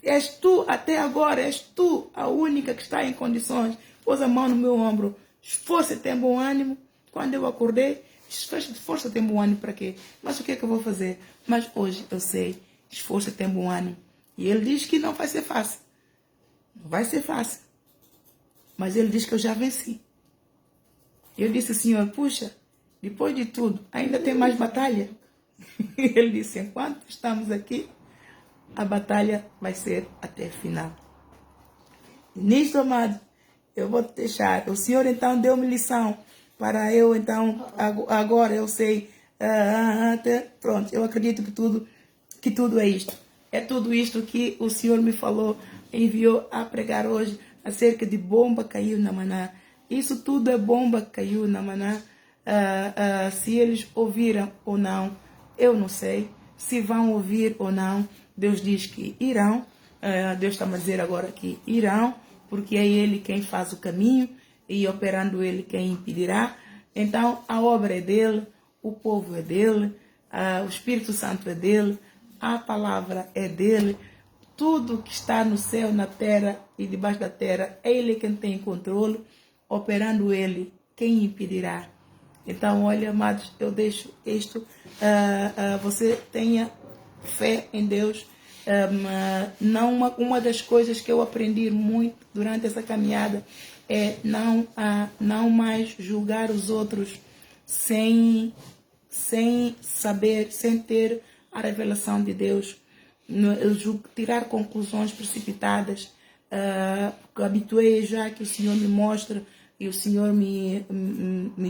és tu, até agora, és tu a única que está em condições. Pôs a mão no meu ombro. Esforça e tem bom ânimo. Quando eu acordei, esforça e tem bom ânimo para quê? Mas o que é que eu vou fazer? Mas hoje eu sei, esforça e tem bom ânimo. E Ele diz que não vai ser fácil. Não vai ser fácil. Mas ele diz que eu já venci. Eu disse, Senhor, puxa, depois de tudo, ainda tem mais batalha? Ele disse, enquanto estamos aqui, a batalha vai ser até o final. Nisto, amado, eu vou te deixar. O Senhor, então, deu-me lição para eu, então, agora eu sei. Pronto, eu acredito que tudo é isto. É tudo isto que o Senhor me falou, enviou a pregar hoje, acerca de bomba caiu na Maná. Isso tudo é bomba que caiu na Maná. Se eles ouviram ou não, eu não sei. Se vão ouvir ou não, Deus diz que irão. Deus está a dizer agora que irão, porque é Ele quem faz o caminho e operando Ele quem impedirá. Então a obra é dele, o povo é dele, o Espírito Santo é dele, a palavra é dele. Tudo que está no céu, na terra e debaixo da terra, é Ele quem tem controle, operando Ele, quem impedirá? Então, olha, amados, eu deixo isto, você tenha fé em Deus. Uma das coisas que eu aprendi muito durante essa caminhada é não mais julgar os outros sem saber, sem ter a revelação de Deus. Tirar conclusões precipitadas. Habituei já que o Senhor me mostra e o Senhor me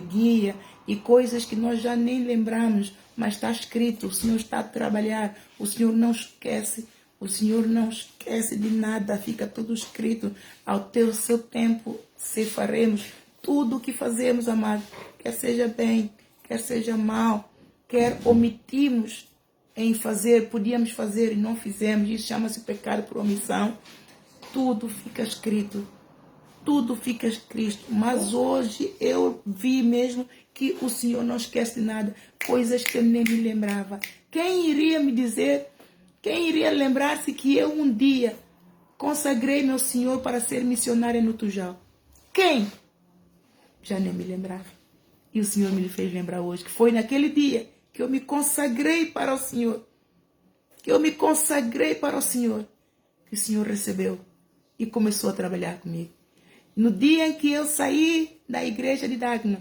guia, e coisas que nós já nem lembramos, mas está escrito, o Senhor está a trabalhar, o Senhor não esquece de nada, fica tudo escrito. Ao seu tempo se faremos Tudo o que fazemos, amado, quer seja bem, quer seja mal, quer omitimos em fazer, podíamos fazer e não fizemos, isso chama-se pecado por omissão, tudo fica escrito. Tudo fica escrito, mas hoje eu vi mesmo que o Senhor não esquece de nada, coisas que eu nem me lembrava. Quem iria me dizer, quem iria lembrar-se que eu um dia consagrei meu Senhor para ser missionária no Tujal? Quem? Já nem me lembrava. E o Senhor me fez lembrar hoje, que foi naquele dia que eu me consagrei para o Senhor, que eu me consagrei para o Senhor, que o Senhor recebeu e começou a trabalhar comigo. No dia em que eu saí da igreja de Dagna,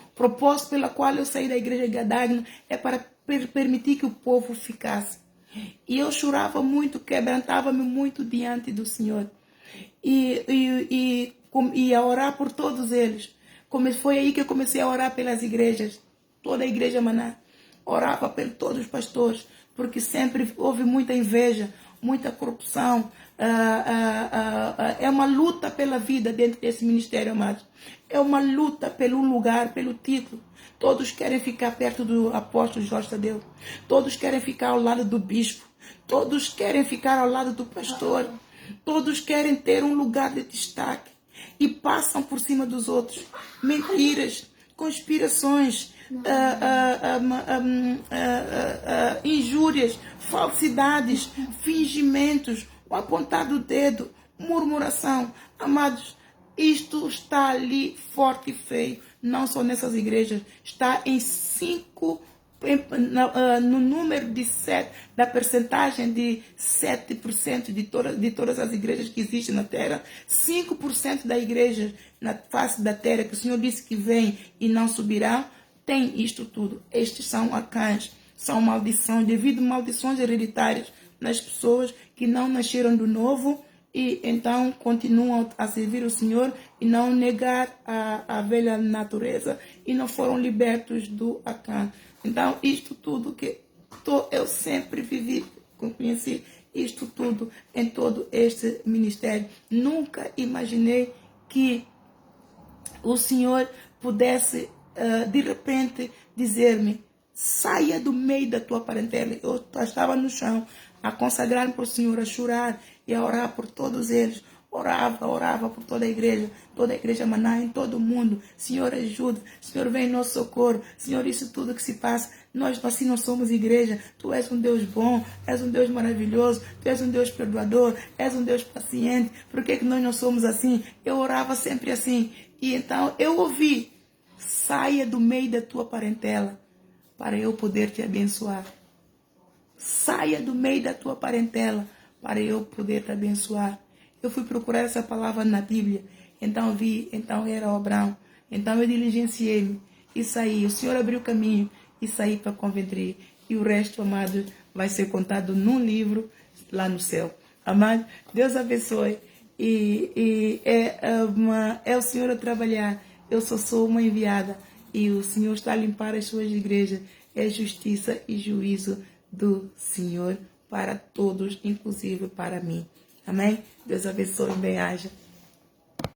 o propósito pelo qual eu saí da igreja de Dagna é para permitir que o povo ficasse. E eu chorava muito, quebrantava-me muito diante do Senhor. E a orar por todos eles. Foi aí que eu comecei a orar pelas igrejas, toda a igreja Maná. Orava por todos os pastores, porque sempre houve muita inveja, muita corrupção. É uma luta pela vida dentro desse ministério, amados. É uma luta pelo lugar, pelo título. Todos querem ficar perto do apóstolo Jorge Tadeu. Todos querem ficar ao lado do bispo. Todos querem ficar ao lado do pastor. Todos querem ter um lugar de destaque. E passam por cima dos outros. Mentiras, conspirações, injúrias, falsidades, fingimentos, o apontar do dedo, murmuração. Amados, isto está ali forte e feio, não só nessas igrejas, está em 5, no número de 7, da percentagem de 7% de todas as igrejas que existem na terra, 5% da igreja na face da terra, que o Senhor disse que vem e não subirá, tem isto tudo. Estes são arcãs, são maldições, devido a maldições hereditárias nas pessoas que não nasceram do novo e então continuam a servir o Senhor e não negar a velha natureza e não foram libertos do arcã. Então, isto tudo que eu sempre vivi, conheci isto tudo em todo este ministério. Nunca imaginei que o Senhor pudesse, de repente, dizer-me: saia do meio da tua parentela. Eu estava no chão, a consagrar-me para o Senhor, a chorar e a orar por todos eles. Orava por toda a igreja Maná, em todo o mundo. Senhor, ajuda. Senhor, vem em nosso socorro. Senhor, isso tudo que se passa, nós assim não somos igreja. Tu és um Deus bom, és um Deus maravilhoso, Tu és um Deus perdoador, és um Deus paciente. Por que nós não somos assim? Eu orava sempre assim. E então eu ouvi: saia do meio da tua parentela para eu poder te abençoar. Saia do meio da tua parentela para eu poder te abençoar. Eu fui procurar essa palavra na Bíblia, então vi, então era Abraão. Então eu diligenciei-me e saí. O Senhor abriu o caminho e saí para Coventry. E o resto, amado, vai ser contado num livro lá no céu. Amado, Deus abençoe. É o Senhor a trabalhar. Eu só sou uma enviada. E o Senhor está a limpar as suas igrejas. É justiça e juízo do Senhor para todos, inclusive para mim. Amém? Deus abençoe e bem-aja.